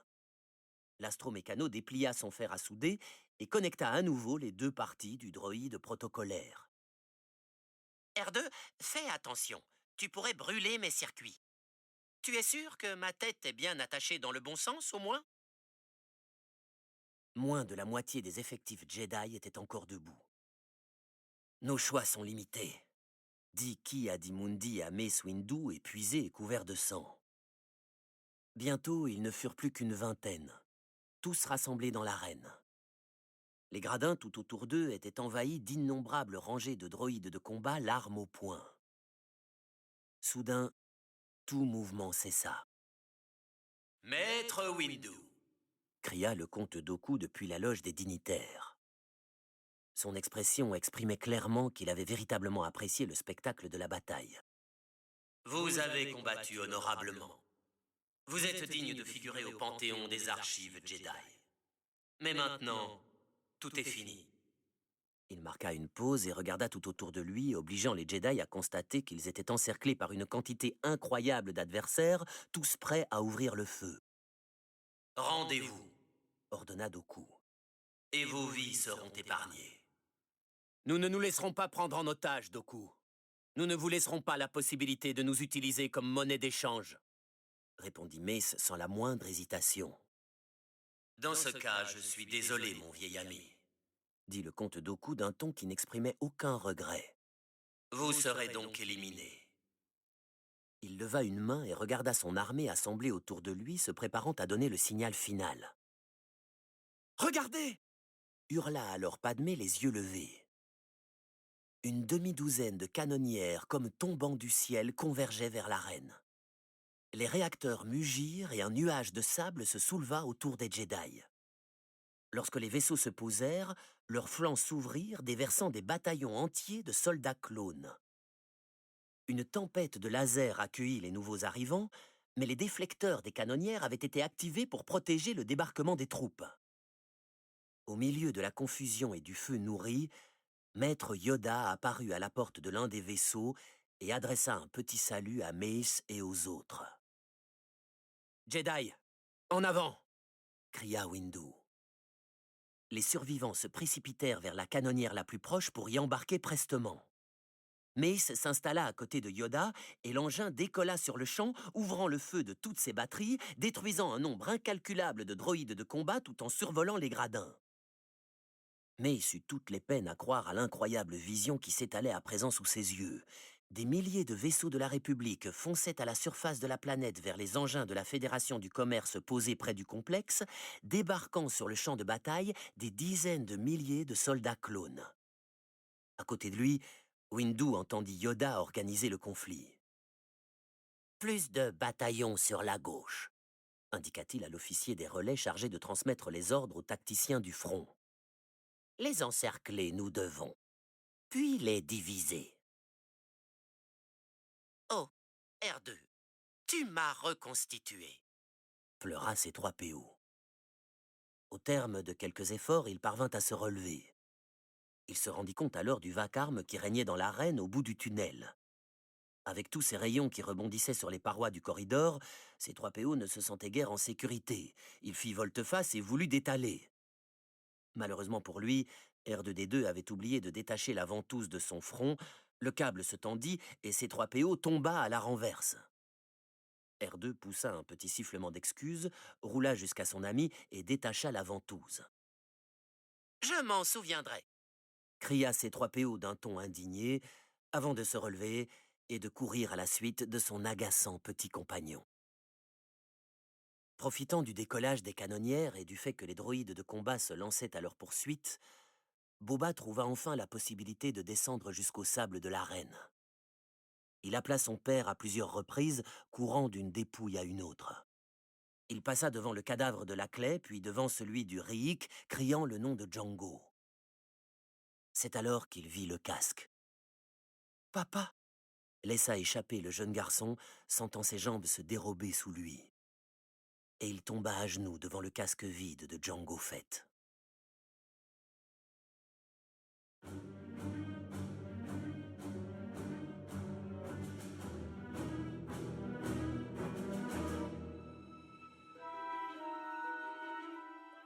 L'astromécano déplia son fer à souder et connecta à nouveau les deux parties du droïde protocolaire. R2, fais attention, tu pourrais brûler mes circuits. Tu es sûr que ma tête est bien attachée dans le bon sens, au moins? Moins de la moitié des effectifs Jedi étaient encore debout. « Nos choix sont limités », dit Ki-Adi-Mundi à Mace Windu, épuisé et couvert de sang. Bientôt, ils ne furent plus qu'une vingtaine, tous rassemblés dans l'arène. Les gradins tout autour d'eux étaient envahis d'innombrables rangées de droïdes de combat, l'arme au poing. Soudain, tout mouvement cessa. « Maître Windu !» cria le comte Dooku depuis la loge des dignitaires. Son expression exprimait clairement qu'il avait véritablement apprécié le spectacle de la bataille. « Vous avez combattu honorablement. Vous êtes digne de figurer au panthéon des archives Jedi. Mais maintenant, tout est fini. » Il marqua une pause et regarda tout autour de lui, obligeant les Jedi à constater qu'ils étaient encerclés par une quantité incroyable d'adversaires, tous prêts à ouvrir le feu. « Rendez-vous, » ordonna Dooku. « et vos vies seront épargnées. » Nous ne nous laisserons pas prendre en otage, Dooku. Nous ne vous laisserons pas la possibilité de nous utiliser comme monnaie d'échange, répondit Mace sans la moindre hésitation. Dans ce cas, je suis désolé, mon vieil ami, dit le comte Dooku d'un ton qui n'exprimait aucun regret. Vous serez donc éliminé. Il leva une main et regarda son armée assemblée autour de lui, se préparant à donner le signal final. « Regardez !» hurla alors Padmé les yeux levés. Une demi-douzaine de canonnières, comme tombant du ciel, convergeaient vers l'arène. Les réacteurs mugirent et un nuage de sable se souleva autour des Jedi. Lorsque les vaisseaux se posèrent, leurs flancs s'ouvrirent, déversant des bataillons entiers de soldats clones. Une tempête de lasers accueillit les nouveaux arrivants, mais les déflecteurs des canonnières avaient été activés pour protéger le débarquement des troupes. Au milieu de la confusion et du feu nourri, Maître Yoda apparut à la porte de l'un des vaisseaux et adressa un petit salut à Mace et aux autres. « Jedi, en avant !» cria Windu. Les survivants se précipitèrent vers la canonnière la plus proche pour y embarquer prestement. Mace s'installa à côté de Yoda et l'engin décolla sur le champ, ouvrant le feu de toutes ses batteries, détruisant un nombre incalculable de droïdes de combat tout en survolant les gradins. Mace eut toutes les peines à croire à l'incroyable vision qui s'étalait à présent sous ses yeux. Des milliers de vaisseaux de la République fonçaient à la surface de la planète vers les engins de la Fédération du commerce posés près du complexe, débarquant sur le champ de bataille des dizaines de milliers de soldats clones. À côté de lui, Windu entendit Yoda organiser le conflit. « Plus de bataillons sur la gauche », indiqua-t-il à l'officier des relais chargé de transmettre les ordres aux tacticiens du front. « Les encercler, nous devons, puis les diviser. »« Oh, R2, tu m'as reconstitué !» pleura C-3PO. Au terme de quelques efforts, il parvint à se relever. Il se rendit compte alors du vacarme qui régnait dans l'arène au bout du tunnel. Avec tous ces rayons qui rebondissaient sur les parois du corridor, C-3PO ne se sentait guère en sécurité. Il fit volte-face et voulut détaler. Malheureusement pour lui, R2-D2 avait oublié de détacher la ventouse de son front, le câble se tendit et C-3PO tomba à la renverse. R2 poussa un petit sifflement d'excuse, roula jusqu'à son ami et détacha la ventouse. « Je m'en souviendrai !» cria C-3PO d'un ton indigné, avant de se relever et de courir à la suite de son agaçant petit compagnon. Profitant du décollage des canonnières et du fait que les droïdes de combat se lançaient à leur poursuite, Boba trouva enfin la possibilité de descendre jusqu'au sable de l'arène. Il appela son père à plusieurs reprises, courant d'une dépouille à une autre. Il passa devant le cadavre de Laclais, puis devant celui du Riik, criant le nom de Django. C'est alors qu'il vit le casque. « Papa !» laissa échapper le jeune garçon, sentant ses jambes se dérober sous lui. Et il tomba à genoux devant le casque vide de Django Fett.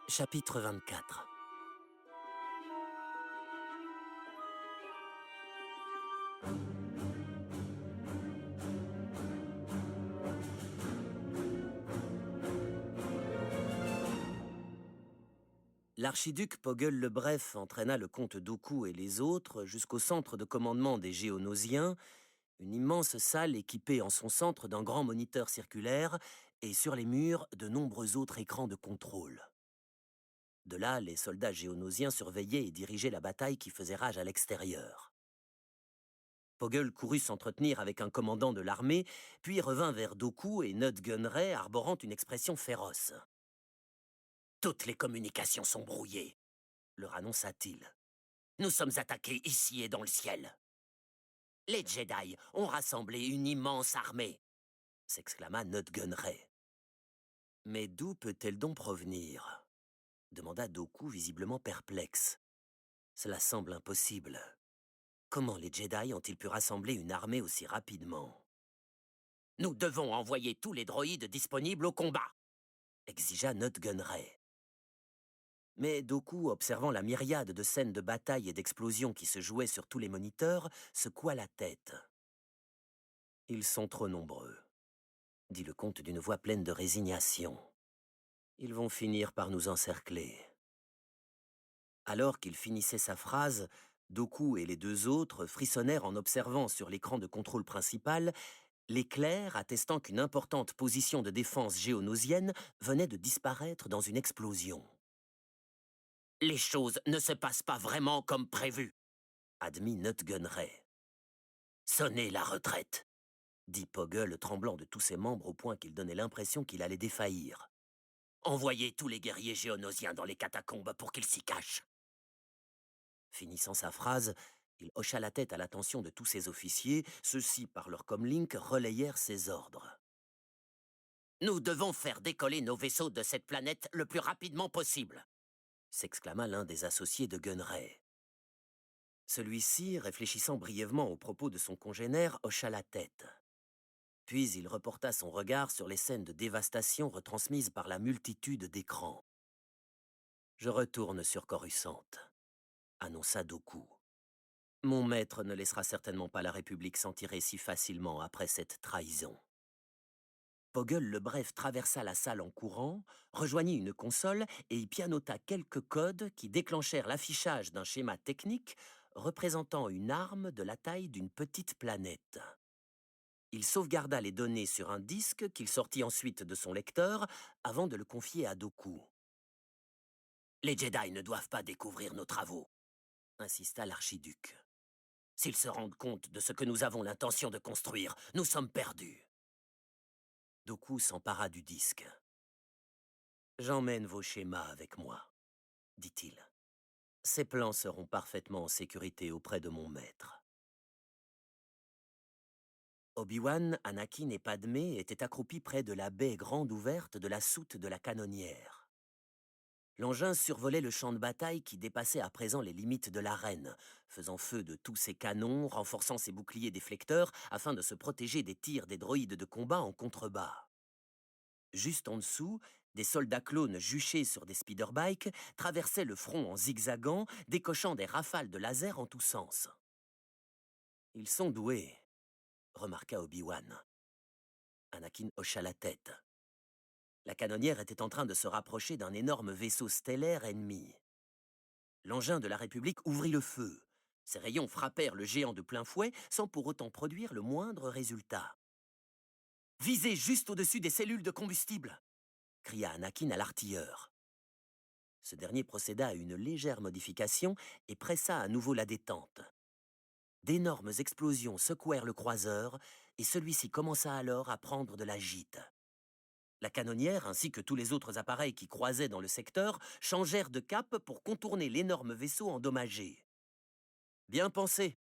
Chapitre 24. L'archiduc Poggle le Bref entraîna le comte Dooku et les autres jusqu'au centre de commandement des Géonosiens, une immense salle équipée en son centre d'un grand moniteur circulaire et sur les murs de nombreux autres écrans de contrôle. De là, les soldats géonosiens surveillaient et dirigeaient la bataille qui faisait rage à l'extérieur. Poggle courut s'entretenir avec un commandant de l'armée, puis revint vers Dooku et Nut Gunray arborant une expression féroce. « Toutes les communications sont brouillées », leur annonça-t-il. « Nous sommes attaqués ici et dans le ciel. »« Les Jedi ont rassemblé une immense armée !» s'exclama Nut Gunray. « Mais d'où peut-elle donc provenir ?» demanda Dooku visiblement perplexe. « Cela semble impossible. Comment les Jedi ont-ils pu rassembler une armée aussi rapidement ?»« Nous devons envoyer tous les droïdes disponibles au combat !» exigea Nut Gunray. Mais Dooku, observant la myriade de scènes de bataille et d'explosions qui se jouaient sur tous les moniteurs, secoua la tête. « Ils sont trop nombreux, » dit le comte d'une voix pleine de résignation. « Ils vont finir par nous encercler. » Alors qu'il finissait sa phrase, Dooku et les deux autres frissonnèrent en observant sur l'écran de contrôle principal l'éclair attestant qu'une importante position de défense géonosienne venait de disparaître dans une explosion. « Les choses ne se passent pas vraiment comme prévu, » admit Nut Gunray. « Sonnez la retraite, » dit Poggle tremblant de tous ses membres au point qu'il donnait l'impression qu'il allait défaillir. Envoyez tous les guerriers géonosiens dans les catacombes pour qu'ils s'y cachent. Finissant sa phrase, il hocha la tête à l'attention de tous ses officiers. Ceux-ci, par leur comlink, relayèrent ses ordres. Nous devons faire décoller nos vaisseaux de cette planète le plus rapidement possible, s'exclama l'un des associés de Gunray. Celui-ci, réfléchissant brièvement aux propos de son congénère, hocha la tête. Puis il reporta son regard sur les scènes de dévastation retransmises par la multitude d'écrans. « Je retourne sur Coruscant », annonça Dooku. « Mon maître ne laissera certainement pas la République s'en tirer si facilement après cette trahison. » Poggle le Bref traversa la salle en courant, rejoignit une console et y pianota quelques codes qui déclenchèrent l'affichage d'un schéma technique représentant une arme de la taille d'une petite planète. Il sauvegarda les données sur un disque qu'il sortit ensuite de son lecteur avant de le confier à Dooku. « Les Jedi ne doivent pas découvrir nos travaux, » insista l'archiduc. « S'ils se rendent compte de ce que nous avons l'intention de construire, nous sommes perdus. » Dooku s'empara du disque. « J'emmène vos schémas avec moi, » dit-il. « Ces plans seront parfaitement en sécurité auprès de mon maître. » Obi-Wan, Anakin et Padmé étaient accroupis près de la baie grande ouverte de la soute de la canonnière. L'engin survolait le champ de bataille qui dépassait à présent les limites de l'arène, faisant feu de tous ses canons, renforçant ses boucliers déflecteurs afin de se protéger des tirs des droïdes de combat en contrebas. Juste en dessous, des soldats clones juchés sur des speederbikes traversaient le front en zigzagant, décochant des rafales de laser en tous sens. « Ils sont doués », remarqua Obi-Wan. Anakin hocha la tête. La canonnière était en train de se rapprocher d'un énorme vaisseau stellaire ennemi. L'engin de la République ouvrit le feu. Ses rayons frappèrent le géant de plein fouet sans pour autant produire le moindre résultat. « Visez juste au-dessus des cellules de combustible !» cria Anakin à l'artilleur. Ce dernier procéda à une légère modification et pressa à nouveau la détente. D'énormes explosions secouèrent le croiseur et celui-ci commença alors à prendre de la gîte. La canonnière, ainsi que tous les autres appareils qui croisaient dans le secteur, changèrent de cap pour contourner l'énorme vaisseau endommagé. « Bien pensé !»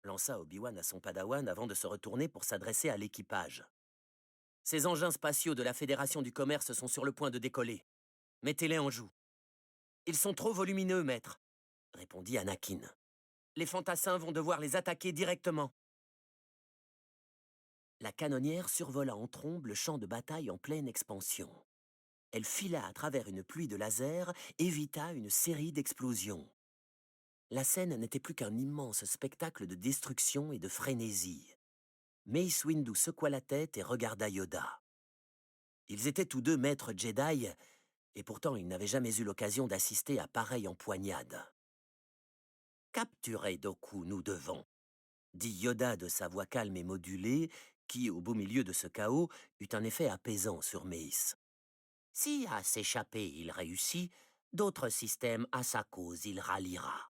lança Obi-Wan à son padawan avant de se retourner pour s'adresser à l'équipage. « Ces engins spatiaux de la Fédération du Commerce sont sur le point de décoller. Mettez-les en joue. »« Ils sont trop volumineux, maître, » répondit Anakin. « Les fantassins vont devoir les attaquer directement. » La canonnière survola en trombe le champ de bataille en pleine expansion. Elle fila à travers une pluie de lasers, évita une série d'explosions. La scène n'était plus qu'un immense spectacle de destruction et de frénésie. Mace Windu secoua la tête et regarda Yoda. Ils étaient tous deux maîtres Jedi, et pourtant ils n'avaient jamais eu l'occasion d'assister à pareille empoignade. « Capturer Dooku, nous devons, » dit Yoda de sa voix calme et modulée, qui, au beau milieu de ce chaos, eut un effet apaisant sur Mace. Si à s'échapper il réussit, d'autres systèmes à sa cause il ralliera.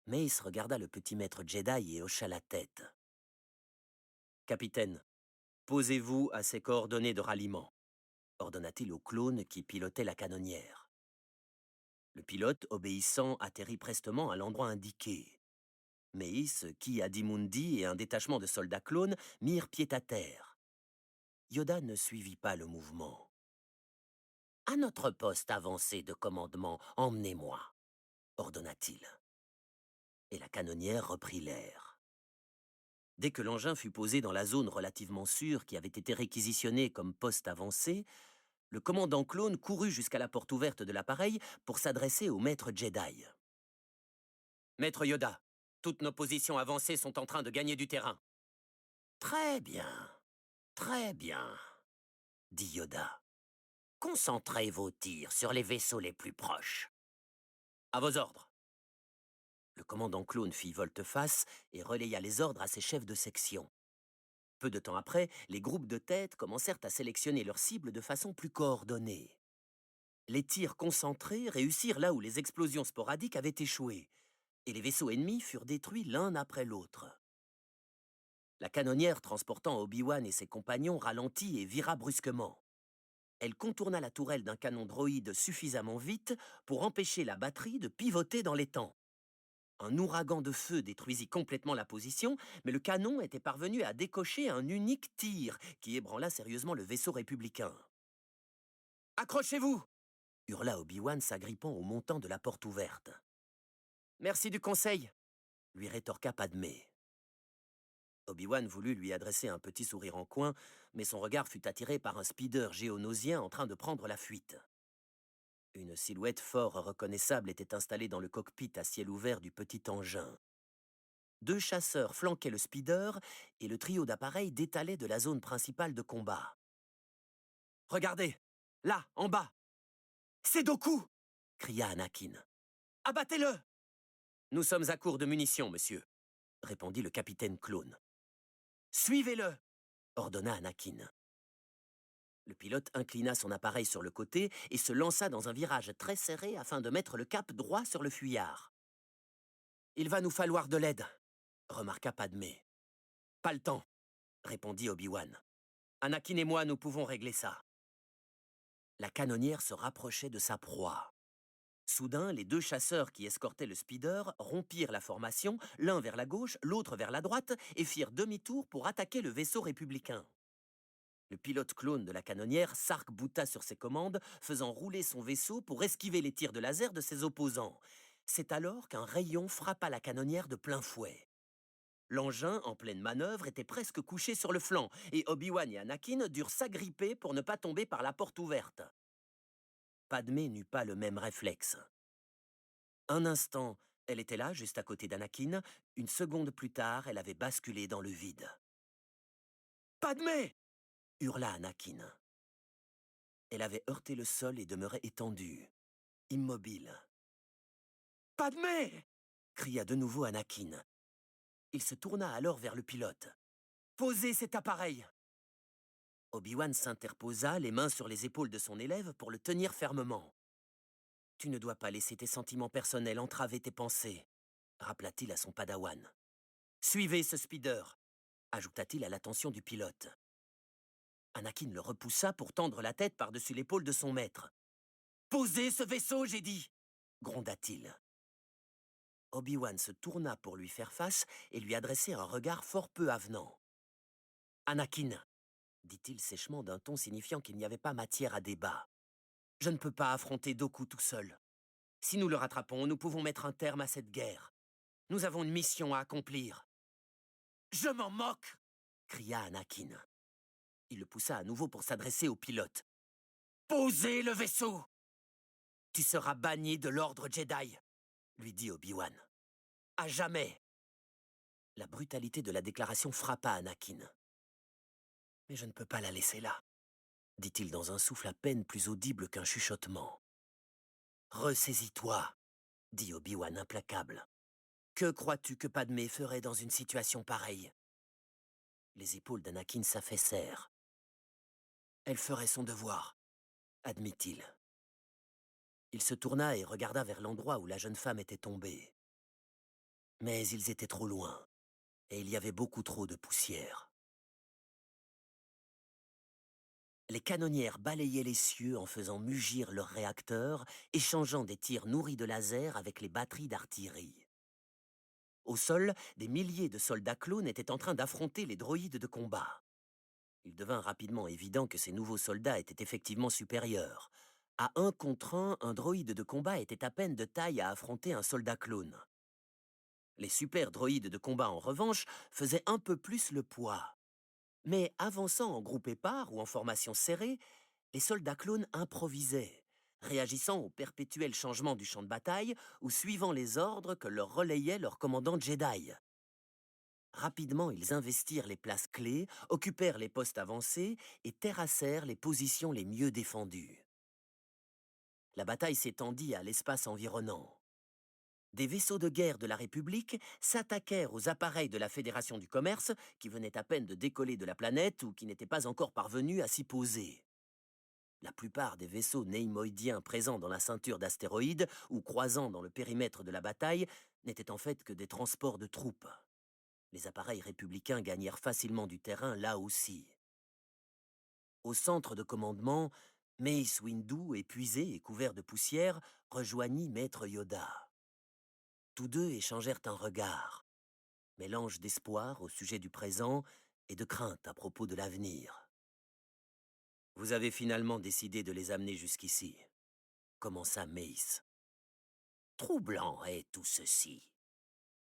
Mace regarda le petit maître Jedi et hocha la tête. « Capitaine, posez-vous à ces coordonnées de ralliement, » ordonna-t-il au clone qui pilotait la canonnière. Le pilote, obéissant, atterrit prestement à l'endroit indiqué. Mace, Ki-Adi-Mundi et un détachement de soldats clones mirent pied à terre. Yoda ne suivit pas le mouvement. « À notre poste avancé de commandement, emmenez-moi, » ordonna-t-il. Et la canonnière reprit l'air. Dès que l'engin fut posé dans la zone relativement sûre qui avait été réquisitionnée comme poste avancé, le commandant clone courut jusqu'à la porte ouverte de l'appareil pour s'adresser au maître Jedi. « Maître Yoda, toutes nos positions avancées sont en train de gagner du terrain. »« très bien, dit Yoda. « Concentrez vos tirs sur les vaisseaux les plus proches. »« À vos ordres. » Le commandant clone fit volte-face et relaya les ordres à ses chefs de section. Peu de temps après, les groupes de tête commencèrent à sélectionner leurs cibles de façon plus coordonnée. Les tirs concentrés réussirent là où les explosions sporadiques avaient échoué, et les vaisseaux ennemis furent détruits l'un après l'autre. La canonnière transportant Obi-Wan et ses compagnons ralentit et vira brusquement. Elle contourna la tourelle d'un canon droïde suffisamment vite pour empêcher la batterie de pivoter dans l'étang. Un ouragan de feu détruisit complètement la position, mais le canon était parvenu à décocher un unique tir qui ébranla sérieusement le vaisseau républicain. « Accrochez-vous !» hurla Obi-Wan s'agrippant au montant de la porte ouverte. « Merci du conseil !» lui rétorqua Padmé. Obi-Wan voulut lui adresser un petit sourire en coin, mais son regard fut attiré par un speeder géonosien en train de prendre la fuite. Une silhouette fort reconnaissable était installée dans le cockpit à ciel ouvert du petit engin. 2 chasseurs flanquaient le speeder et le trio d'appareils détalait de la zone principale de combat. « Regardez, là, en bas !»« C'est Dooku !» cria Anakin. « Abattez-le !»« Nous sommes à court de munitions, monsieur, » répondit le capitaine Clone. « Suivez-le !» ordonna Anakin. Le pilote inclina son appareil sur le côté et se lança dans un virage très serré afin de mettre le cap droit sur le fuyard. « Il va nous falloir de l'aide, » remarqua Padmé. « Pas le temps, » répondit Obi-Wan. « Anakin et moi, nous pouvons régler ça. » La canonnière se rapprochait de sa proie. Soudain, les 2 chasseurs qui escortaient le speeder rompirent la formation, l'un vers la gauche, l'autre vers la droite, et firent demi-tour pour attaquer le vaisseau républicain. Le pilote clone de la canonnière s'arc-bouta sur ses commandes, faisant rouler son vaisseau pour esquiver les tirs de laser de ses opposants. C'est alors qu'un rayon frappa la canonnière de plein fouet. L'engin, en pleine manœuvre, était presque couché sur le flanc, et Obi-Wan et Anakin durent s'agripper pour ne pas tomber par la porte ouverte. Padmé n'eut pas le même réflexe. Un instant, elle était là, juste à côté d'Anakin. Une seconde plus tard, elle avait basculé dans le vide. « Padmé !» hurla Anakin. Elle avait heurté le sol et demeurait étendue, immobile. « Padmé !» cria de nouveau Anakin. Il se tourna alors vers le pilote. « Posez cet appareil !» Obi-Wan s'interposa, les mains sur les épaules de son élève, pour le tenir fermement. « Tu ne dois pas laisser tes sentiments personnels entraver tes pensées, » rappela-t-il à son padawan. « Suivez ce speeder !» ajouta-t-il à l'attention du pilote. Anakin le repoussa pour tendre la tête par-dessus l'épaule de son maître. « Posez ce vaisseau, j'ai dit !» gronda-t-il. Obi-Wan se tourna pour lui faire face et lui adresser un regard fort peu avenant. « Anakin, » dit-il sèchement d'un ton signifiant qu'il n'y avait pas matière à débat. « Je ne peux pas affronter Dooku tout seul. Si nous le rattrapons, nous pouvons mettre un terme à cette guerre. Nous avons une mission à accomplir. »« Je m'en moque !» cria Anakin. Il le poussa à nouveau pour s'adresser au pilote. « Posez le vaisseau !»« Tu seras banni de l'ordre Jedi !» lui dit Obi-Wan. « À jamais !» La brutalité de la déclaration frappa Anakin. « Mais je ne peux pas la laisser là, » dit-il dans un souffle à peine plus audible qu'un chuchotement. « Ressaisis-toi, » dit Obi-Wan implacable. « Que crois-tu que Padmé ferait dans une situation pareille ?» Les épaules d'Anakin s'affaissèrent. « Elle ferait son devoir, » admit-il. Il se tourna et regarda vers l'endroit où la jeune femme était tombée. Mais ils étaient trop loin, et il y avait beaucoup trop de poussière. Les canonnières balayaient les cieux en faisant mugir leurs réacteurs, échangeant des tirs nourris de laser avec les batteries d'artillerie. Au sol, des milliers de soldats clones étaient en train d'affronter les droïdes de combat. Il devint rapidement évident que ces nouveaux soldats étaient effectivement supérieurs. À 1 contre 1, un droïde de combat était à peine de taille à affronter un soldat clone. Les super droïdes de combat, en revanche, faisaient un peu plus le poids. Mais avançant en groupe épars ou en formation serrée, les soldats clones improvisaient, réagissant au perpétuel changement du champ de bataille ou suivant les ordres que leur relayait leur commandant Jedi. Rapidement, ils investirent les places clés, occupèrent les postes avancés et terrassèrent les positions les mieux défendues. La bataille s'étendit à l'espace environnant. Des vaisseaux de guerre de la République s'attaquèrent aux appareils de la Fédération du Commerce qui venaient à peine de décoller de la planète ou qui n'étaient pas encore parvenus à s'y poser. La plupart des vaisseaux néimoïdiens présents dans la ceinture d'astéroïdes ou croisant dans le périmètre de la bataille n'étaient en fait que des transports de troupes. Les appareils républicains gagnèrent facilement du terrain là aussi. Au centre de commandement, Mace Windu, épuisé et couvert de poussière, rejoignit Maître Yoda. Tous deux échangèrent un regard, mélange d'espoir au sujet du présent et de crainte à propos de l'avenir. « Vous avez finalement décidé de les amener jusqu'ici, » commença Mace. « Troublant est tout ceci, »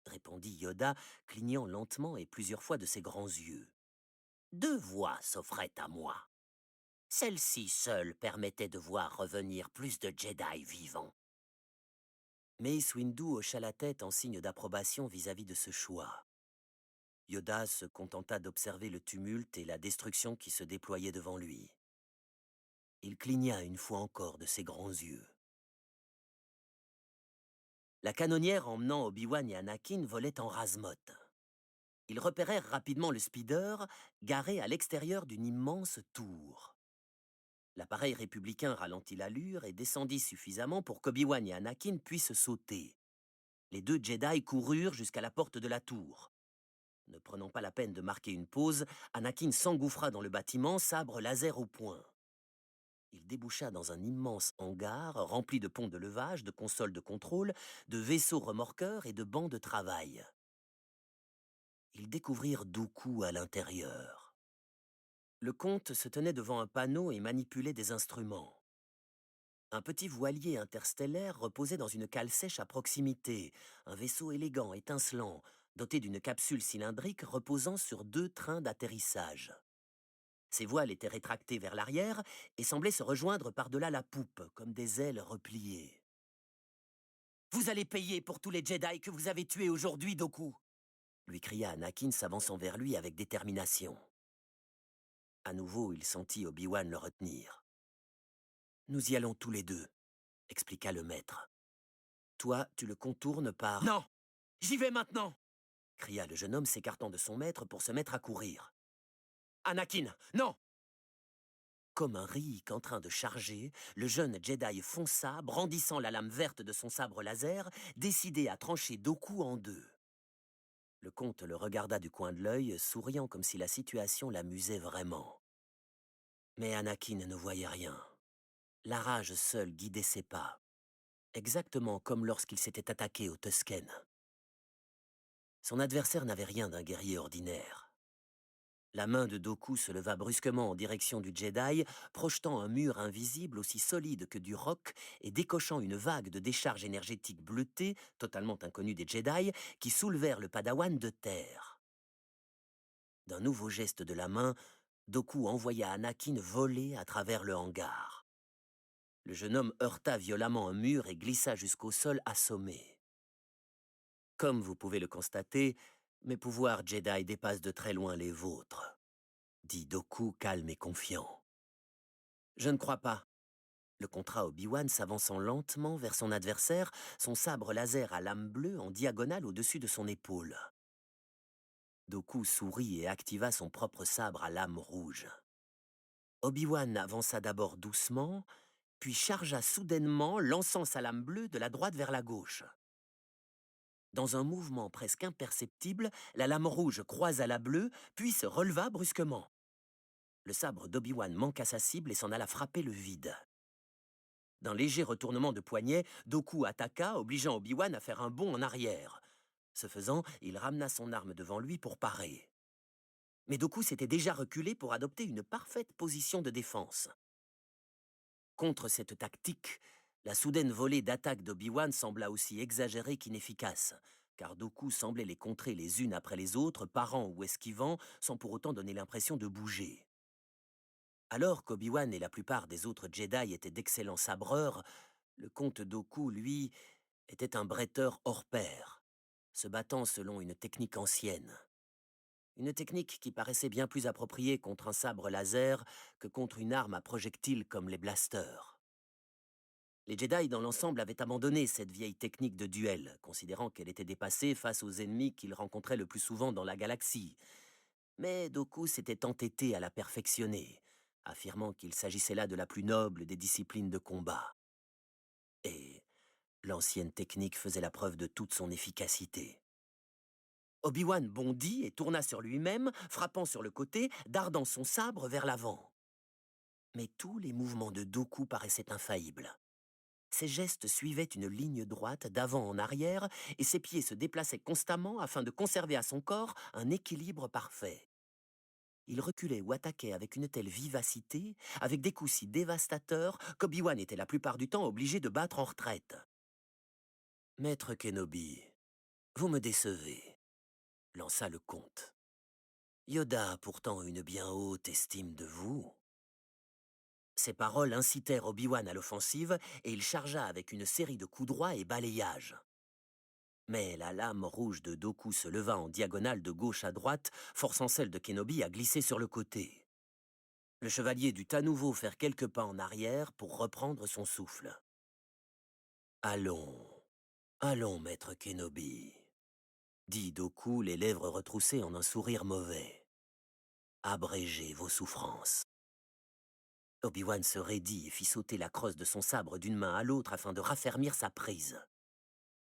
répondit Yoda, clignant lentement et plusieurs fois de ses grands yeux. « Deux voies s'offraient à moi. Celle-ci seule permettait de voir revenir plus de Jedi vivants. » Mace Windu hocha la tête en signe d'approbation vis-à-vis de ce choix. Yoda se contenta d'observer le tumulte et la destruction qui se déployaient devant lui. Il cligna une fois encore de ses grands yeux. La canonnière emmenant Obi-Wan et Anakin volait en rase-motte. Ils repérèrent rapidement le speeder, garé à l'extérieur d'une immense tour. L'appareil républicain ralentit l'allure et descendit suffisamment pour qu'Obi-Wan et Anakin puissent sauter. Les deux Jedi coururent jusqu'à la porte de la tour. Ne prenant pas la peine de marquer une pause, Anakin s'engouffra dans le bâtiment, sabre laser au poing. Il déboucha dans un immense hangar rempli de ponts de levage, de consoles de contrôle, de vaisseaux remorqueurs et de bancs de travail. Ils découvrirent Dooku à l'intérieur. Le comte se tenait devant un panneau et manipulait des instruments. Un petit voilier interstellaire reposait dans une cale sèche à proximité, un vaisseau élégant, étincelant, doté d'une capsule cylindrique reposant sur deux trains d'atterrissage. Ses voiles étaient rétractées vers l'arrière et semblaient se rejoindre par-delà la poupe, comme des ailes repliées. « Vous allez payer pour tous les Jedi que vous avez tués aujourd'hui, Dooku !» lui cria Anakin, s'avançant vers lui avec détermination. À nouveau, il sentit Obi-Wan le retenir. « Nous y allons tous les deux, » expliqua le maître. « Toi, tu le contournes par... »« Non, j'y vais maintenant !» cria le jeune homme s'écartant de son maître pour se mettre à courir. « Anakin, non !» Comme un Riik en train de charger, le jeune Jedi fonça, brandissant la lame verte de son sabre laser, décidé à trancher Dooku en deux. Le comte le regarda du coin de l'œil, souriant comme si la situation l'amusait vraiment. Mais Anakin ne voyait rien. La rage seule guidait ses pas, exactement comme lorsqu'il s'était attaqué aux Tusken. Son adversaire n'avait rien d'un guerrier ordinaire. La main de Dooku se leva brusquement en direction du Jedi, projetant un mur invisible aussi solide que du roc et décochant une vague de décharges énergétiques bleutées, totalement inconnues des Jedi, qui soulevèrent le Padawan de terre. D'un nouveau geste de la main, Dooku envoya Anakin voler à travers le hangar. Le jeune homme heurta violemment un mur et glissa jusqu'au sol assommé. Comme vous pouvez le constater, mes pouvoirs Jedi dépassent de très loin les vôtres, dit Dooku calme et confiant. Je ne crois pas. Le contra Obi-Wan s'avançant lentement vers son adversaire, son sabre laser à lame bleue en diagonale au-dessus de son épaule. Dooku sourit et activa son propre sabre à lame rouge. Obi-Wan avança d'abord doucement, puis chargea soudainement, lançant sa lame bleue de la droite vers la gauche. Dans un mouvement presque imperceptible, la lame rouge croisa la bleue, puis se releva brusquement. Le sabre d'Obi-Wan manqua sa cible et s'en alla frapper le vide. D'un léger retournement de poignet, Dooku attaqua, obligeant Obi-Wan à faire un bond en arrière. Ce faisant, il ramena son arme devant lui pour parer. Mais Dooku s'était déjà reculé pour adopter une parfaite position de défense. Contre cette tactique, la soudaine volée d'attaque d'Obi-Wan sembla aussi exagérée qu'inefficace, car Dooku semblait les contrer les unes après les autres, parant ou esquivant, sans pour autant donner l'impression de bouger. Alors qu'Obi-Wan et la plupart des autres Jedi étaient d'excellents sabreurs, le comte Dooku, lui, était un bretteur hors pair, se battant selon une technique ancienne. Une technique qui paraissait bien plus appropriée contre un sabre laser que contre une arme à projectiles comme les blasters. Les Jedi dans l'ensemble avaient abandonné cette vieille technique de duel, considérant qu'elle était dépassée face aux ennemis qu'ils rencontraient le plus souvent dans la galaxie. Mais Dooku s'était entêté à la perfectionner, affirmant qu'il s'agissait là de la plus noble des disciplines de combat. Et l'ancienne technique faisait la preuve de toute son efficacité. Obi-Wan bondit et tourna sur lui-même, frappant sur le côté, dardant son sabre vers l'avant. Mais tous les mouvements de Doku paraissaient infaillibles. Ses gestes suivaient une ligne droite d'avant en arrière et ses pieds se déplaçaient constamment afin de conserver à son corps un équilibre parfait. Il reculait ou attaquait avec une telle vivacité, avec des coups si dévastateurs qu'Obi-Wan était la plupart du temps obligé de battre en retraite. Maître Kenobi, vous me décevez, lança le comte. Yoda a pourtant une bien haute estime de vous. Ces paroles incitèrent Obi-Wan à l'offensive et il chargea avec une série de coups droits et balayages. Mais la lame rouge de Doku se leva en diagonale de gauche à droite, forçant celle de Kenobi à glisser sur le côté. Le chevalier dut à nouveau faire quelques pas en arrière pour reprendre son souffle. « Allons, allons, maître Kenobi, » dit Doku, les lèvres retroussées en un sourire mauvais. « Abrégez vos souffrances. » Obi-Wan se raidit et fit sauter la crosse de son sabre d'une main à l'autre afin de raffermir sa prise.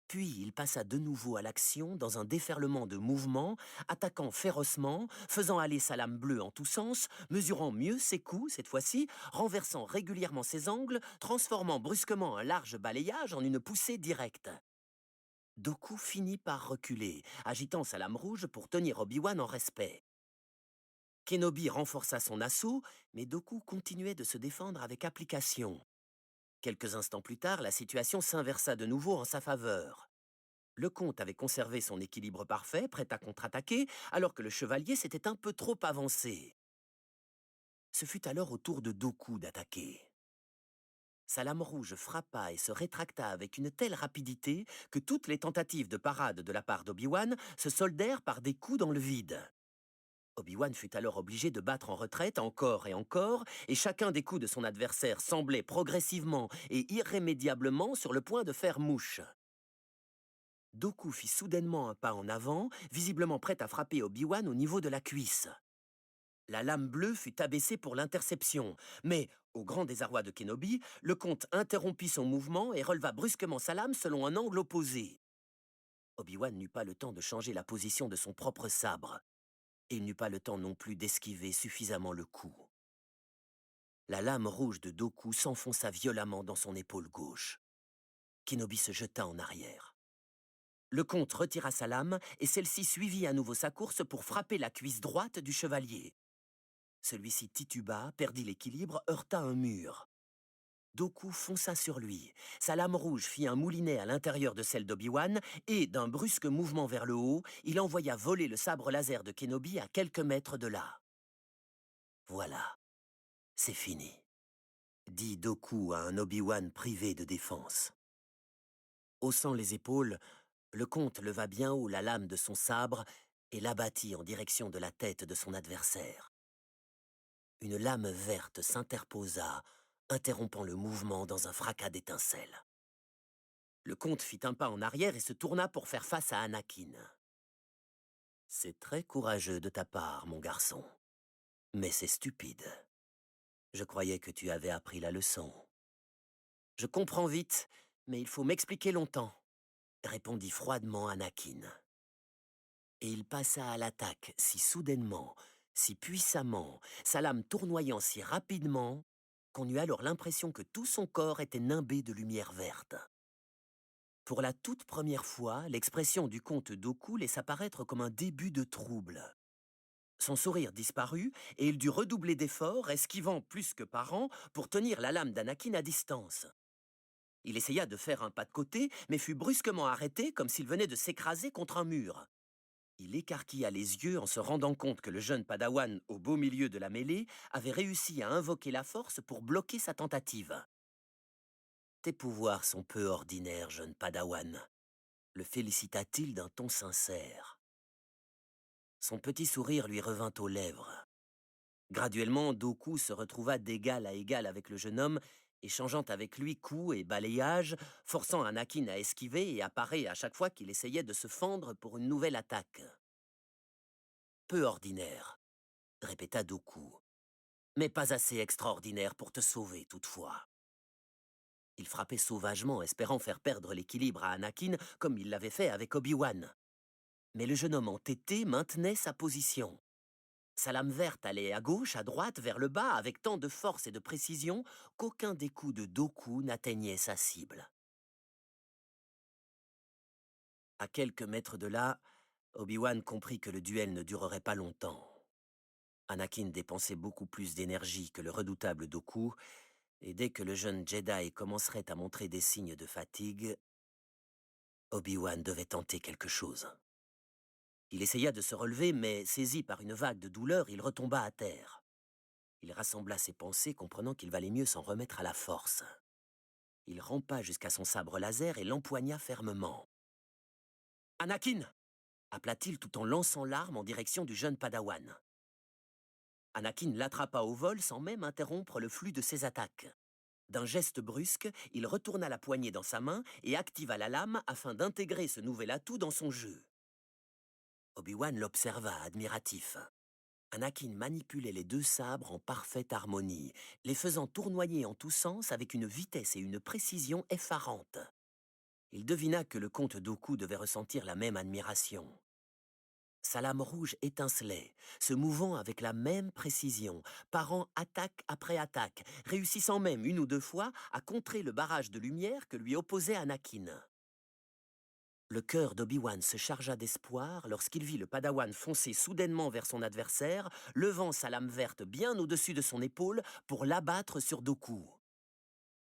Puis il passa de nouveau à l'action dans un déferlement de mouvements, attaquant férocement, faisant aller sa lame bleue en tous sens, mesurant mieux ses coups cette fois-ci, renversant régulièrement ses angles, transformant brusquement un large balayage en une poussée directe. Doku finit par reculer, agitant sa lame rouge pour tenir Obi-Wan en respect. Kenobi renforça son assaut, mais Doku continuait de se défendre avec application. Quelques instants plus tard, la situation s'inversa de nouveau en sa faveur. Le comte avait conservé son équilibre parfait, prêt à contre-attaquer, alors que le chevalier s'était un peu trop avancé. Ce fut alors au tour de Doku d'attaquer. Sa lame rouge frappa et se rétracta avec une telle rapidité que toutes les tentatives de parade de la part d'Obi-Wan se soldèrent par des coups dans le vide. Obi-Wan fut alors obligé de battre en retraite encore, et chacun des coups de son adversaire semblait progressivement et irrémédiablement sur le point de faire mouche. Doku fit soudainement un pas en avant, visiblement prêt à frapper Obi-Wan au niveau de la cuisse. La lame bleue fut abaissée pour l'interception, mais, au grand désarroi de Kenobi, le comte interrompit son mouvement et releva brusquement sa lame selon un angle opposé. Obi-Wan n'eut pas le temps de changer la position de son propre sabre, et il n'eut pas le temps non plus d'esquiver suffisamment le coup. La lame rouge de Doku s'enfonça violemment dans son épaule gauche. Kenobi se jeta en arrière. Le comte retira sa lame et celle-ci suivit à nouveau sa course pour frapper la cuisse droite du chevalier. Celui-ci tituba, perdit l'équilibre, heurta un mur. Doku fonça sur lui. Sa lame rouge fit un moulinet à l'intérieur de celle d'Obi-Wan et, d'un brusque mouvement vers le haut, il envoya voler le sabre laser de Kenobi à quelques mètres de là. « Voilà, c'est fini », dit Doku à un Obi-Wan privé de défense. Haussant les épaules, le comte leva bien haut la lame de son sabre et l'abattit en direction de la tête de son adversaire. Une lame verte s'interposa, interrompant le mouvement dans un fracas d'étincelles. Le comte fit un pas en arrière et se tourna pour faire face à Anakin. « C'est très courageux de ta part, mon garçon, mais c'est stupide. Je croyais que tu avais appris la leçon. »« Je comprends vite, mais il faut m'expliquer longtemps, » répondit froidement Anakin. Et il passa à l'attaque si soudainement, si puissamment, sa lame tournoyant si rapidement, qu'on eut alors l'impression que tout son corps était nimbé de lumière verte. Pour la toute première fois, l'expression du comte Doku laissa paraître comme un début de trouble. Son sourire disparut et il dut redoubler d'efforts, esquivant plus que parant, pour tenir la lame d'Anakin à distance. Il essaya de faire un pas de côté, mais fut brusquement arrêté comme s'il venait de s'écraser contre un mur. Il écarquilla les yeux en se rendant compte que le jeune padawan, au beau milieu de la mêlée, avait réussi à invoquer la force pour bloquer sa tentative. « Tes pouvoirs sont peu ordinaires, jeune padawan », le félicita-t-il d'un ton sincère. Son petit sourire lui revint aux lèvres. Graduellement, Doku se retrouva d'égal à égal avec le jeune homme, échangeant avec lui coups et balayages, forçant Anakin à esquiver et à parer à chaque fois qu'il essayait de se fendre pour une nouvelle attaque. « Peu ordinaire », répéta Doku, « mais pas assez extraordinaire pour te sauver toutefois. » Il frappait sauvagement, espérant faire perdre l'équilibre à Anakin comme il l'avait fait avec Obi-Wan. Mais le jeune homme entêté maintenait sa position. Sa lame verte allait à gauche, à droite, vers le bas, avec tant de force et de précision qu'aucun des coups de Doku n'atteignait sa cible. À quelques mètres de là, Obi-Wan comprit que le duel ne durerait pas longtemps. Anakin dépensait beaucoup plus d'énergie que le redoutable Doku, et dès que le jeune Jedi commencerait à montrer des signes de fatigue, Obi-Wan devait tenter quelque chose. Il essaya de se relever, mais saisi par une vague de douleur, il retomba à terre. Il rassembla ses pensées, comprenant qu'il valait mieux s'en remettre à la force. Il rampa jusqu'à son sabre laser et l'empoigna fermement. « Anakin !» appela-t-il tout en lançant l'arme en direction du jeune Padawan. Anakin l'attrapa au vol sans même interrompre le flux de ses attaques. D'un geste brusque, il retourna la poignée dans sa main et activa la lame afin d'intégrer ce nouvel atout dans son jeu. Obi-Wan l'observa, admiratif. Anakin manipulait les deux sabres en parfaite harmonie, les faisant tournoyer en tous sens avec une vitesse et une précision effarantes. Il devina que le comte Dooku devait ressentir la même admiration. Sa lame rouge étincelait, se mouvant avec la même précision, parant attaque après attaque, réussissant même une ou deux fois à contrer le barrage de lumière que lui opposait Anakin. Le cœur d'Obi-Wan se chargea d'espoir lorsqu'il vit le Padawan foncer soudainement vers son adversaire, levant sa lame verte bien au-dessus de son épaule pour l'abattre sur Dooku.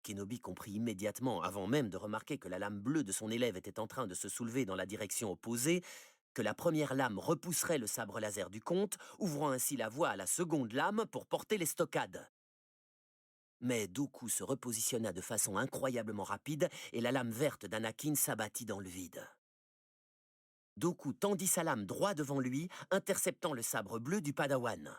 Kenobi comprit immédiatement, avant même de remarquer que la lame bleue de son élève était en train de se soulever dans la direction opposée, que la première lame repousserait le sabre laser du comte, ouvrant ainsi la voie à la seconde lame pour porter les stockades. Mais Dooku se repositionna de façon incroyablement rapide et la lame verte d'Anakin s'abattit dans le vide. Dooku tendit sa lame droit devant lui, interceptant le sabre bleu du Padawan.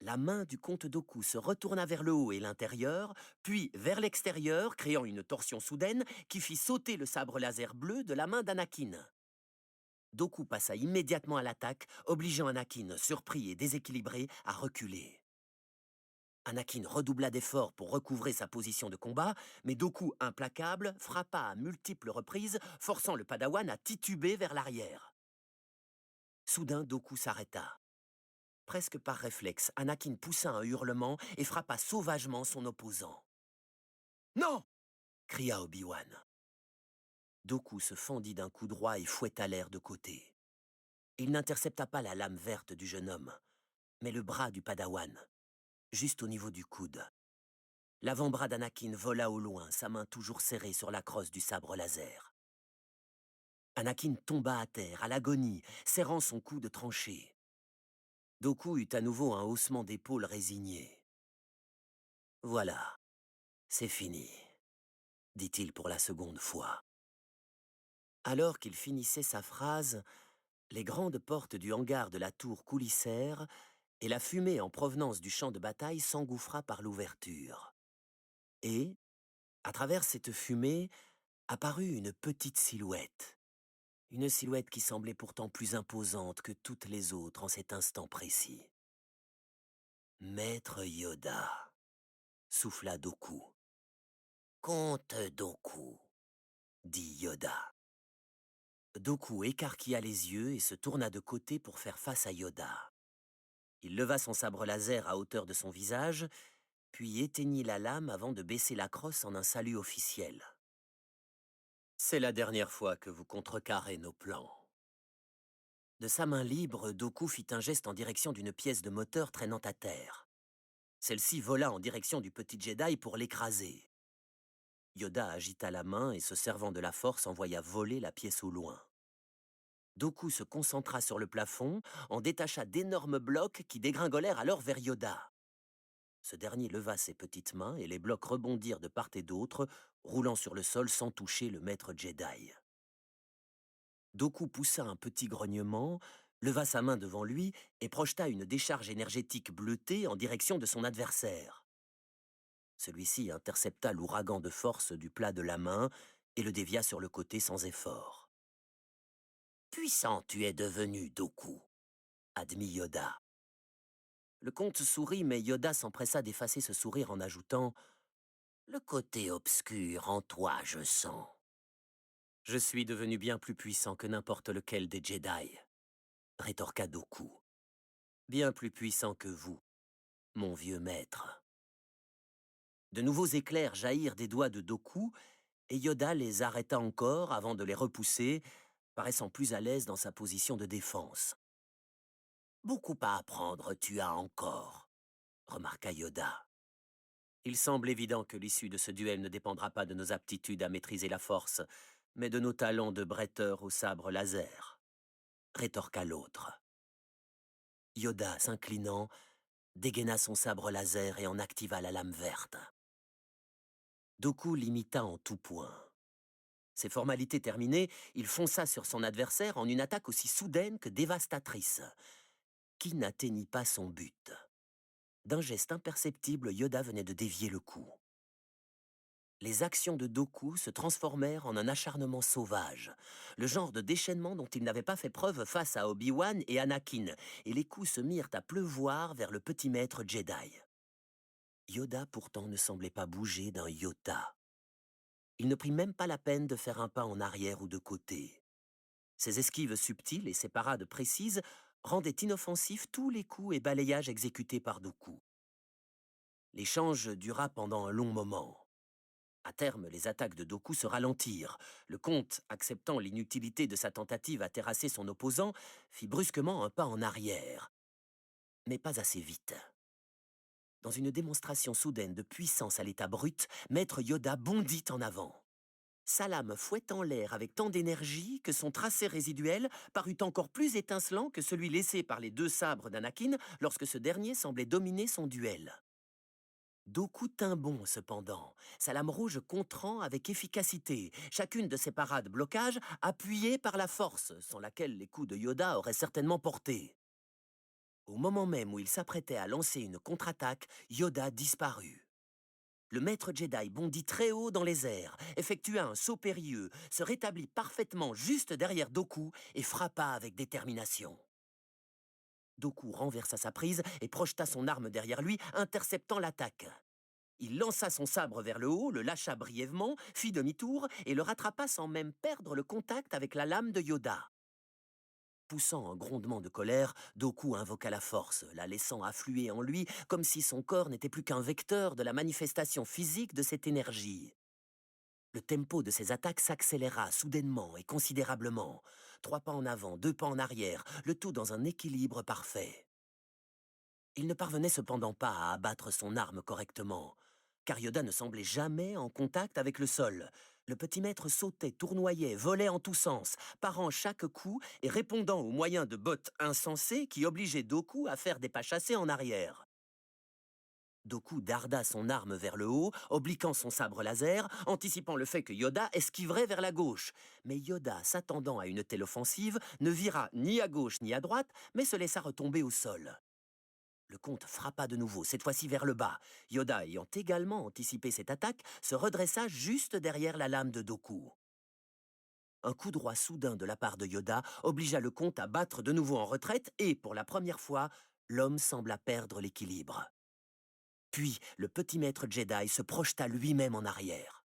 La main du comte Dooku se retourna vers le haut et l'intérieur, puis vers l'extérieur, créant une torsion soudaine qui fit sauter le sabre laser bleu de la main d'Anakin. Dooku passa immédiatement à l'attaque, obligeant Anakin, surpris et déséquilibré, à reculer. Anakin redoubla d'efforts pour recouvrer sa position de combat, mais Dooku, implacable, frappa à multiples reprises, forçant le Padawan à tituber vers l'arrière. Soudain, Dooku s'arrêta. Presque par réflexe, Anakin poussa un hurlement et frappa sauvagement son opposant. « Non !» cria Obi-Wan. Dooku se fendit d'un coup droit et fouetta l'air de côté. Il n'intercepta pas la lame verte du jeune homme, mais le bras du Padawan, juste au niveau du coude. L'avant-bras d'Anakin vola au loin, sa main toujours serrée sur la crosse du sabre laser. Anakin tomba à terre, à l'agonie, serrant son coude tranché. Dooku eut à nouveau un haussement d'épaule résigné. « Voilà, c'est fini », dit-il pour la seconde fois. Alors qu'il finissait sa phrase, les grandes portes du hangar de la tour coulissèrent et la fumée en provenance du champ de bataille s'engouffra par l'ouverture. Et, à travers cette fumée, apparut une petite silhouette. Une silhouette qui semblait pourtant plus imposante que toutes les autres en cet instant précis. « Maître Yoda », souffla Dooku. « Comte Dooku », dit Yoda. Dooku écarquilla les yeux et se tourna de côté pour faire face à Yoda. Il leva son sabre laser à hauteur de son visage, puis éteignit la lame avant de baisser la crosse en un salut officiel. « C'est la dernière fois que vous contrecarrez nos plans. » De sa main libre, Dooku fit un geste en direction d'une pièce de moteur traînant à terre. Celle-ci vola en direction du petit Jedi pour l'écraser. Yoda agita la main et, se servant de la force, envoya voler la pièce au loin. Dooku se concentra sur le plafond, en détacha d'énormes blocs qui dégringolèrent alors vers Yoda. Ce dernier leva ses petites mains et les blocs rebondirent de part et d'autre, roulant sur le sol sans toucher le maître Jedi. Dooku poussa un petit grognement, leva sa main devant lui et projeta une décharge énergétique bleutée en direction de son adversaire. Celui-ci intercepta l'ouragan de force du plat de la main et le dévia sur le côté sans effort. « Puissant tu es devenu, Dooku », admit Yoda. Le comte sourit, mais Yoda s'empressa d'effacer ce sourire en ajoutant « Le côté obscur en toi, je sens. » « Je suis devenu bien plus puissant que n'importe lequel des Jedi, » rétorqua Dooku. bien plus puissant que vous, mon vieux maître. De nouveaux éclairs jaillirent des doigts de Doku, et Yoda les arrêta encore avant de les repousser, paraissant plus à l'aise dans sa position de défense. Beaucoup à apprendre tu as encore, remarqua Yoda. Il semble évident que l'issue de ce duel ne dépendra pas de nos aptitudes à maîtriser la force, mais de nos talents de bretteur au sabre laser, rétorqua l'autre. Yoda, s'inclinant, dégaina son sabre laser et en activa la lame verte. Doku l'imita en tout point. Ses formalités terminées, il fonça sur son adversaire en une attaque aussi soudaine que dévastatrice, qui n'atteignit pas son but. D'un geste imperceptible, Yoda venait de dévier le coup. Les actions de Doku se transformèrent en un acharnement sauvage, le genre de déchaînement dont il n'avait pas fait preuve face à Obi-Wan et Anakin, et les coups se mirent à pleuvoir vers le petit maître Jedi. Yoda pourtant ne semblait pas bouger d'un iota. Il ne prit même pas la peine de faire un pas en arrière ou de côté. Ses esquives subtiles et ses parades précises rendaient inoffensifs tous les coups et balayages exécutés par Doku. L'échange dura pendant un long moment. À terme, les attaques de Doku se ralentirent. Le comte, acceptant l'inutilité de sa tentative à terrasser son opposant, fit brusquement un pas en arrière. Mais pas assez vite. Dans une démonstration soudaine de puissance à l'état brut, Maître Yoda bondit en avant. Sa lame fouettant l'air avec tant d'énergie que son tracé résiduel parut encore plus étincelant que celui laissé par les deux sabres d'Anakin lorsque ce dernier semblait dominer son duel. Doku tint bon, cependant, sa lame rouge contrant avec efficacité, chacune de ses parades blocage appuyée par la force, sans laquelle les coups de Yoda auraient certainement porté. Au moment même où il s'apprêtait à lancer une contre-attaque, Yoda disparut. Le maître Jedi bondit très haut dans les airs, effectua un saut périlleux, se rétablit parfaitement juste derrière Doku et frappa avec détermination. Doku renversa sa prise et projeta son arme derrière lui, interceptant l'attaque. Il lança son sabre vers le haut, le lâcha brièvement, fit demi-tour et le rattrapa sans même perdre le contact avec la lame de Yoda. Poussant un grondement de colère, Doku invoqua la force, la laissant affluer en lui comme si son corps n'était plus qu'un vecteur de la manifestation physique de cette énergie. Le tempo de ses attaques s'accéléra soudainement et considérablement. 3 pas en avant, 2 pas en arrière, le tout dans un équilibre parfait. Il ne parvenait cependant pas à abattre son arme correctement, car Yoda ne semblait jamais en contact avec le sol. Le petit maître sautait, tournoyait, volait en tous sens, parant chaque coup et répondant aux moyens de bottes insensés qui obligeaient Doku à faire des pas chassés en arrière. Doku darda son arme vers le haut, obliquant son sabre laser, anticipant le fait que Yoda esquiverait vers la gauche. Mais Yoda, s'attendant à une telle offensive, ne vira ni à gauche ni à droite, mais se laissa retomber au sol. Le comte frappa de nouveau, cette fois-ci vers le bas. Yoda, ayant également anticipé cette attaque, se redressa juste derrière la lame de Doku. Un coup droit soudain de la part de Yoda obligea le comte à battre de nouveau en retraite et, pour la première fois, l'homme sembla perdre l'équilibre. Puis, le petit maître Jedi se projeta lui-même en arrière.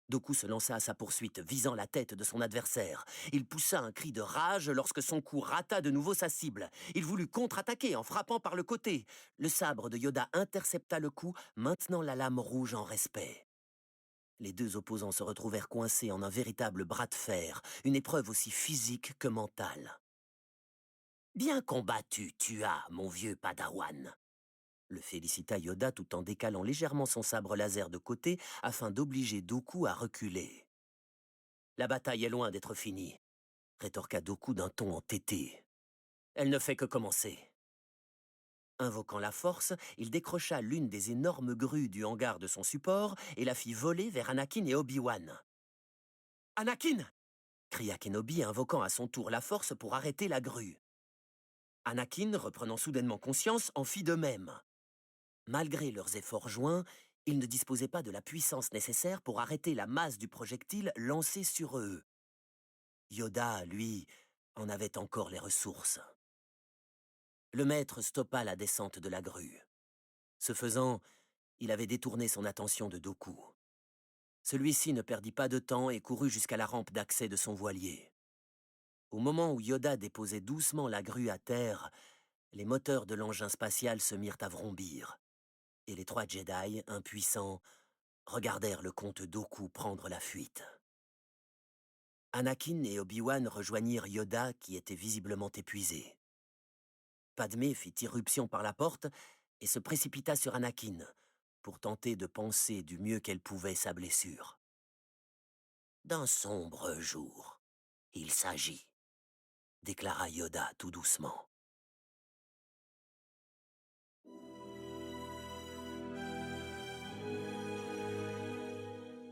Doku se lança à sa poursuite, visant la tête de son adversaire. Il poussa un cri de rage lorsque son coup rata de nouveau sa cible. Il voulut contre-attaquer en frappant par le côté. Le sabre de Yoda intercepta le coup, maintenant la lame rouge en respect. Les deux opposants se retrouvèrent coincés en un véritable bras de fer, une épreuve aussi physique que mentale. « Bien combattu, tu as, mon vieux padawan !» le félicita Yoda tout en décalant légèrement son sabre laser de côté afin d'obliger Doku à reculer. « La bataille est loin d'être finie, » rétorqua Doku d'un ton entêté. « Elle ne fait que commencer. » Invoquant la force, il décrocha l'une des énormes grues du hangar de son support et la fit voler vers Anakin et Obi-Wan. « Anakin !» cria Kenobi, invoquant à son tour la force pour arrêter la grue. Anakin, reprenant soudainement conscience, en fit de même. Malgré leurs efforts joints, ils ne disposaient pas de la puissance nécessaire pour arrêter la masse du projectile lancé sur eux. Yoda, lui, en avait encore les ressources. Le maître stoppa la descente de la grue. Ce faisant, il avait détourné son attention de Doku. Celui-ci ne perdit pas de temps et courut jusqu'à la rampe d'accès de son voilier. Au moment où Yoda déposait doucement la grue à terre, les moteurs de l'engin spatial se mirent à vrombir, et les 3 Jedi, impuissants, regardèrent le comte Dooku prendre la fuite. Anakin et Obi-Wan rejoignirent Yoda qui était visiblement épuisé. Padmé fit irruption par la porte et se précipita sur Anakin pour tenter de panser du mieux qu'elle pouvait sa blessure. « D'un sombre jour, il s'agit, » déclara Yoda tout doucement.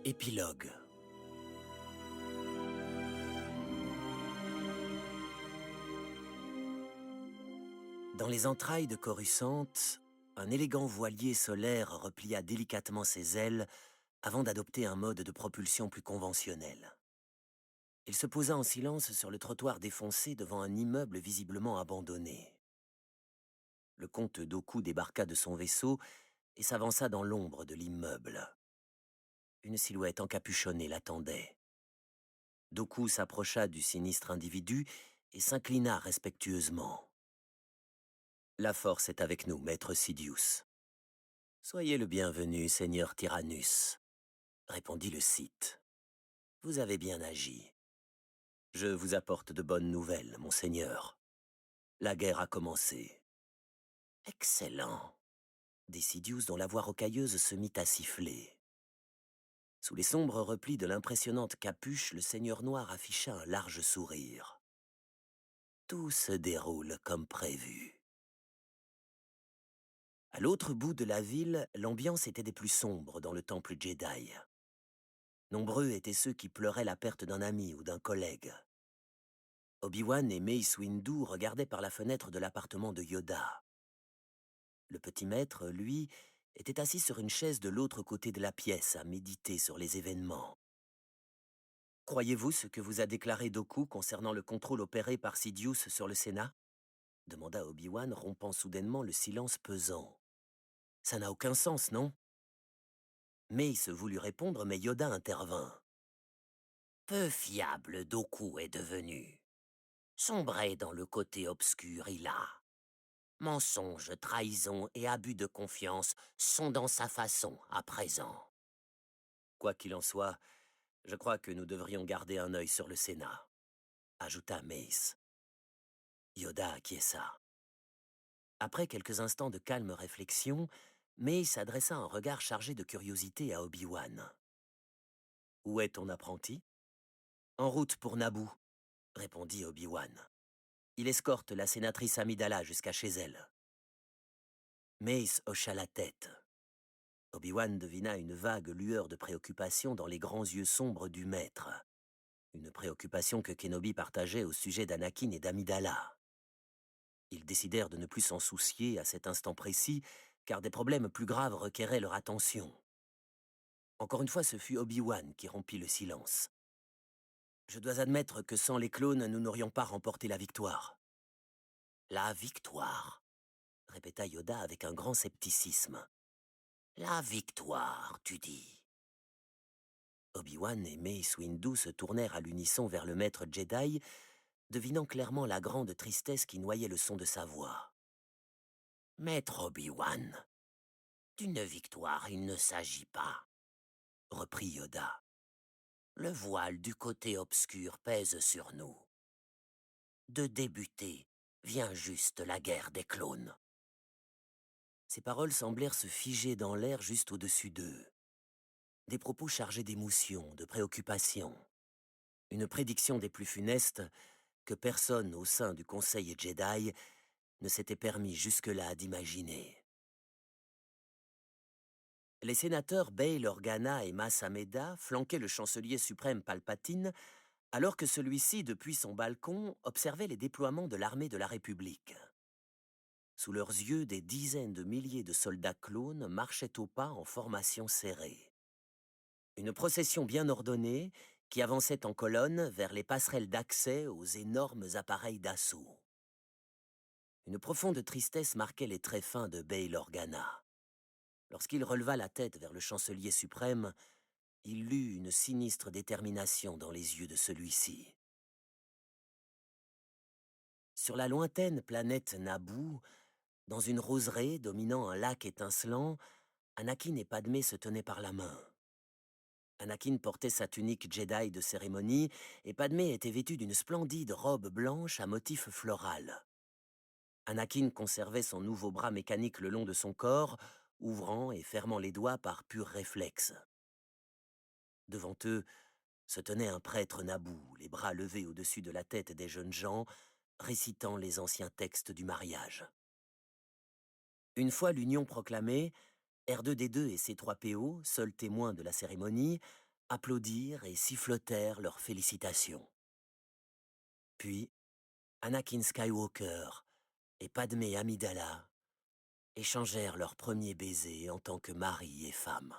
Épilogue. Dans les entrailles de Coruscant, un élégant voilier solaire replia délicatement ses ailes avant d'adopter un mode de propulsion plus conventionnel. Il se posa en silence sur le trottoir défoncé devant un immeuble visiblement abandonné. Le comte Dooku débarqua de son vaisseau et s'avança dans l'ombre de l'immeuble. Une silhouette encapuchonnée l'attendait. Dooku s'approcha du sinistre individu et s'inclina respectueusement. « La force est avec nous, maître Sidious. »« Soyez le bienvenu, seigneur Tyrannus, » répondit le Sith. « Vous avez bien agi. Je vous apporte de bonnes nouvelles, monseigneur. La guerre a commencé. »« Excellent, » dit Sidious dont la voix rocailleuse se mit à siffler. Sous les sombres replis de l'impressionnante capuche, le seigneur noir afficha un large sourire. Tout se déroule comme prévu. À l'autre bout de la ville, l'ambiance était des plus sombres dans le temple Jedi. Nombreux étaient ceux qui pleuraient la perte d'un ami ou d'un collègue. Obi-Wan et Mace Windu regardaient par la fenêtre de l'appartement de Yoda. Le petit maître, lui, était assis sur une chaise de l'autre côté de la pièce à méditer sur les événements. « Croyez-vous ce que vous a déclaré Dooku concernant le contrôle opéré par Sidious sur le Sénat ?» demanda Obi-Wan, rompant soudainement le silence pesant. « Ça n'a aucun sens, non ?» Mace voulut répondre, mais Yoda intervint. « Peu fiable Dooku est devenu. Sombré dans le côté obscur, il a. Mensonges, trahison et abus de confiance sont dans sa façon à présent. Quoi qu'il en soit, je crois que nous devrions garder un œil sur le Sénat, » ajouta Mace. Yoda acquiesça. Après quelques instants de calme réflexion, Mace adressa un regard chargé de curiosité à Obi-Wan. « Où est ton apprenti ?»« En route pour Naboo, » répondit Obi-Wan. « Il escorte la sénatrice Amidala jusqu'à chez elle. » Mace hocha la tête. Obi-Wan devina une vague lueur de préoccupation dans les grands yeux sombres du maître. Une préoccupation que Kenobi partageait au sujet d'Anakin et d'Amidala. Ils décidèrent de ne plus s'en soucier à cet instant précis, car des problèmes plus graves requéraient leur attention. Encore une fois, ce fut Obi-Wan qui rompit le silence. « Je dois admettre que sans les clones, nous n'aurions pas remporté la victoire. »« La victoire ?» répéta Yoda avec un grand scepticisme. « La victoire, tu dis ?» Obi-Wan et Mace Windu se tournèrent à l'unisson vers le maître Jedi, devinant clairement la grande tristesse qui noyait le son de sa voix. « Maître Obi-Wan, d'une victoire il ne s'agit pas, » reprit Yoda. « Le voile du côté obscur pèse sur nous. De débuter vient juste la guerre des clones. » Ces paroles semblèrent se figer dans l'air juste au-dessus d'eux. Des propos chargés d'émotion, de préoccupation. Une prédiction des plus funestes que personne au sein du Conseil Jedi ne s'était permis jusque-là d'imaginer. Les sénateurs Bail Organa et Mas Amedda flanquaient le chancelier suprême Palpatine, alors que celui-ci, depuis son balcon, observait les déploiements de l'armée de la République. Sous leurs yeux, des dizaines de milliers de soldats clones marchaient au pas en formation serrée. Une procession bien ordonnée qui avançait en colonne vers les passerelles d'accès aux énormes appareils d'assaut. Une profonde tristesse marquait les traits fins de Bail Organa. Lorsqu'il releva la tête vers le chancelier suprême, il lut une sinistre détermination dans les yeux de celui-ci. Sur la lointaine planète Naboo, dans une roseraie dominant un lac étincelant, Anakin et Padmé se tenaient par la main. Anakin portait sa tunique Jedi de cérémonie et Padmé était vêtue d'une splendide robe blanche à motif floral. Anakin conservait son nouveau bras mécanique le long de son corps, ouvrant et fermant les doigts par pur réflexe. Devant eux se tenait un prêtre Naboo, les bras levés au-dessus de la tête des jeunes gens, récitant les anciens textes du mariage. Une fois l'union proclamée, R2D2 et ses 3 PO, seuls témoins de la cérémonie, applaudirent et sifflotèrent leurs félicitations. Puis, Anakin Skywalker et Padmé Amidala échangèrent leur premier baiser en tant que mari et femme.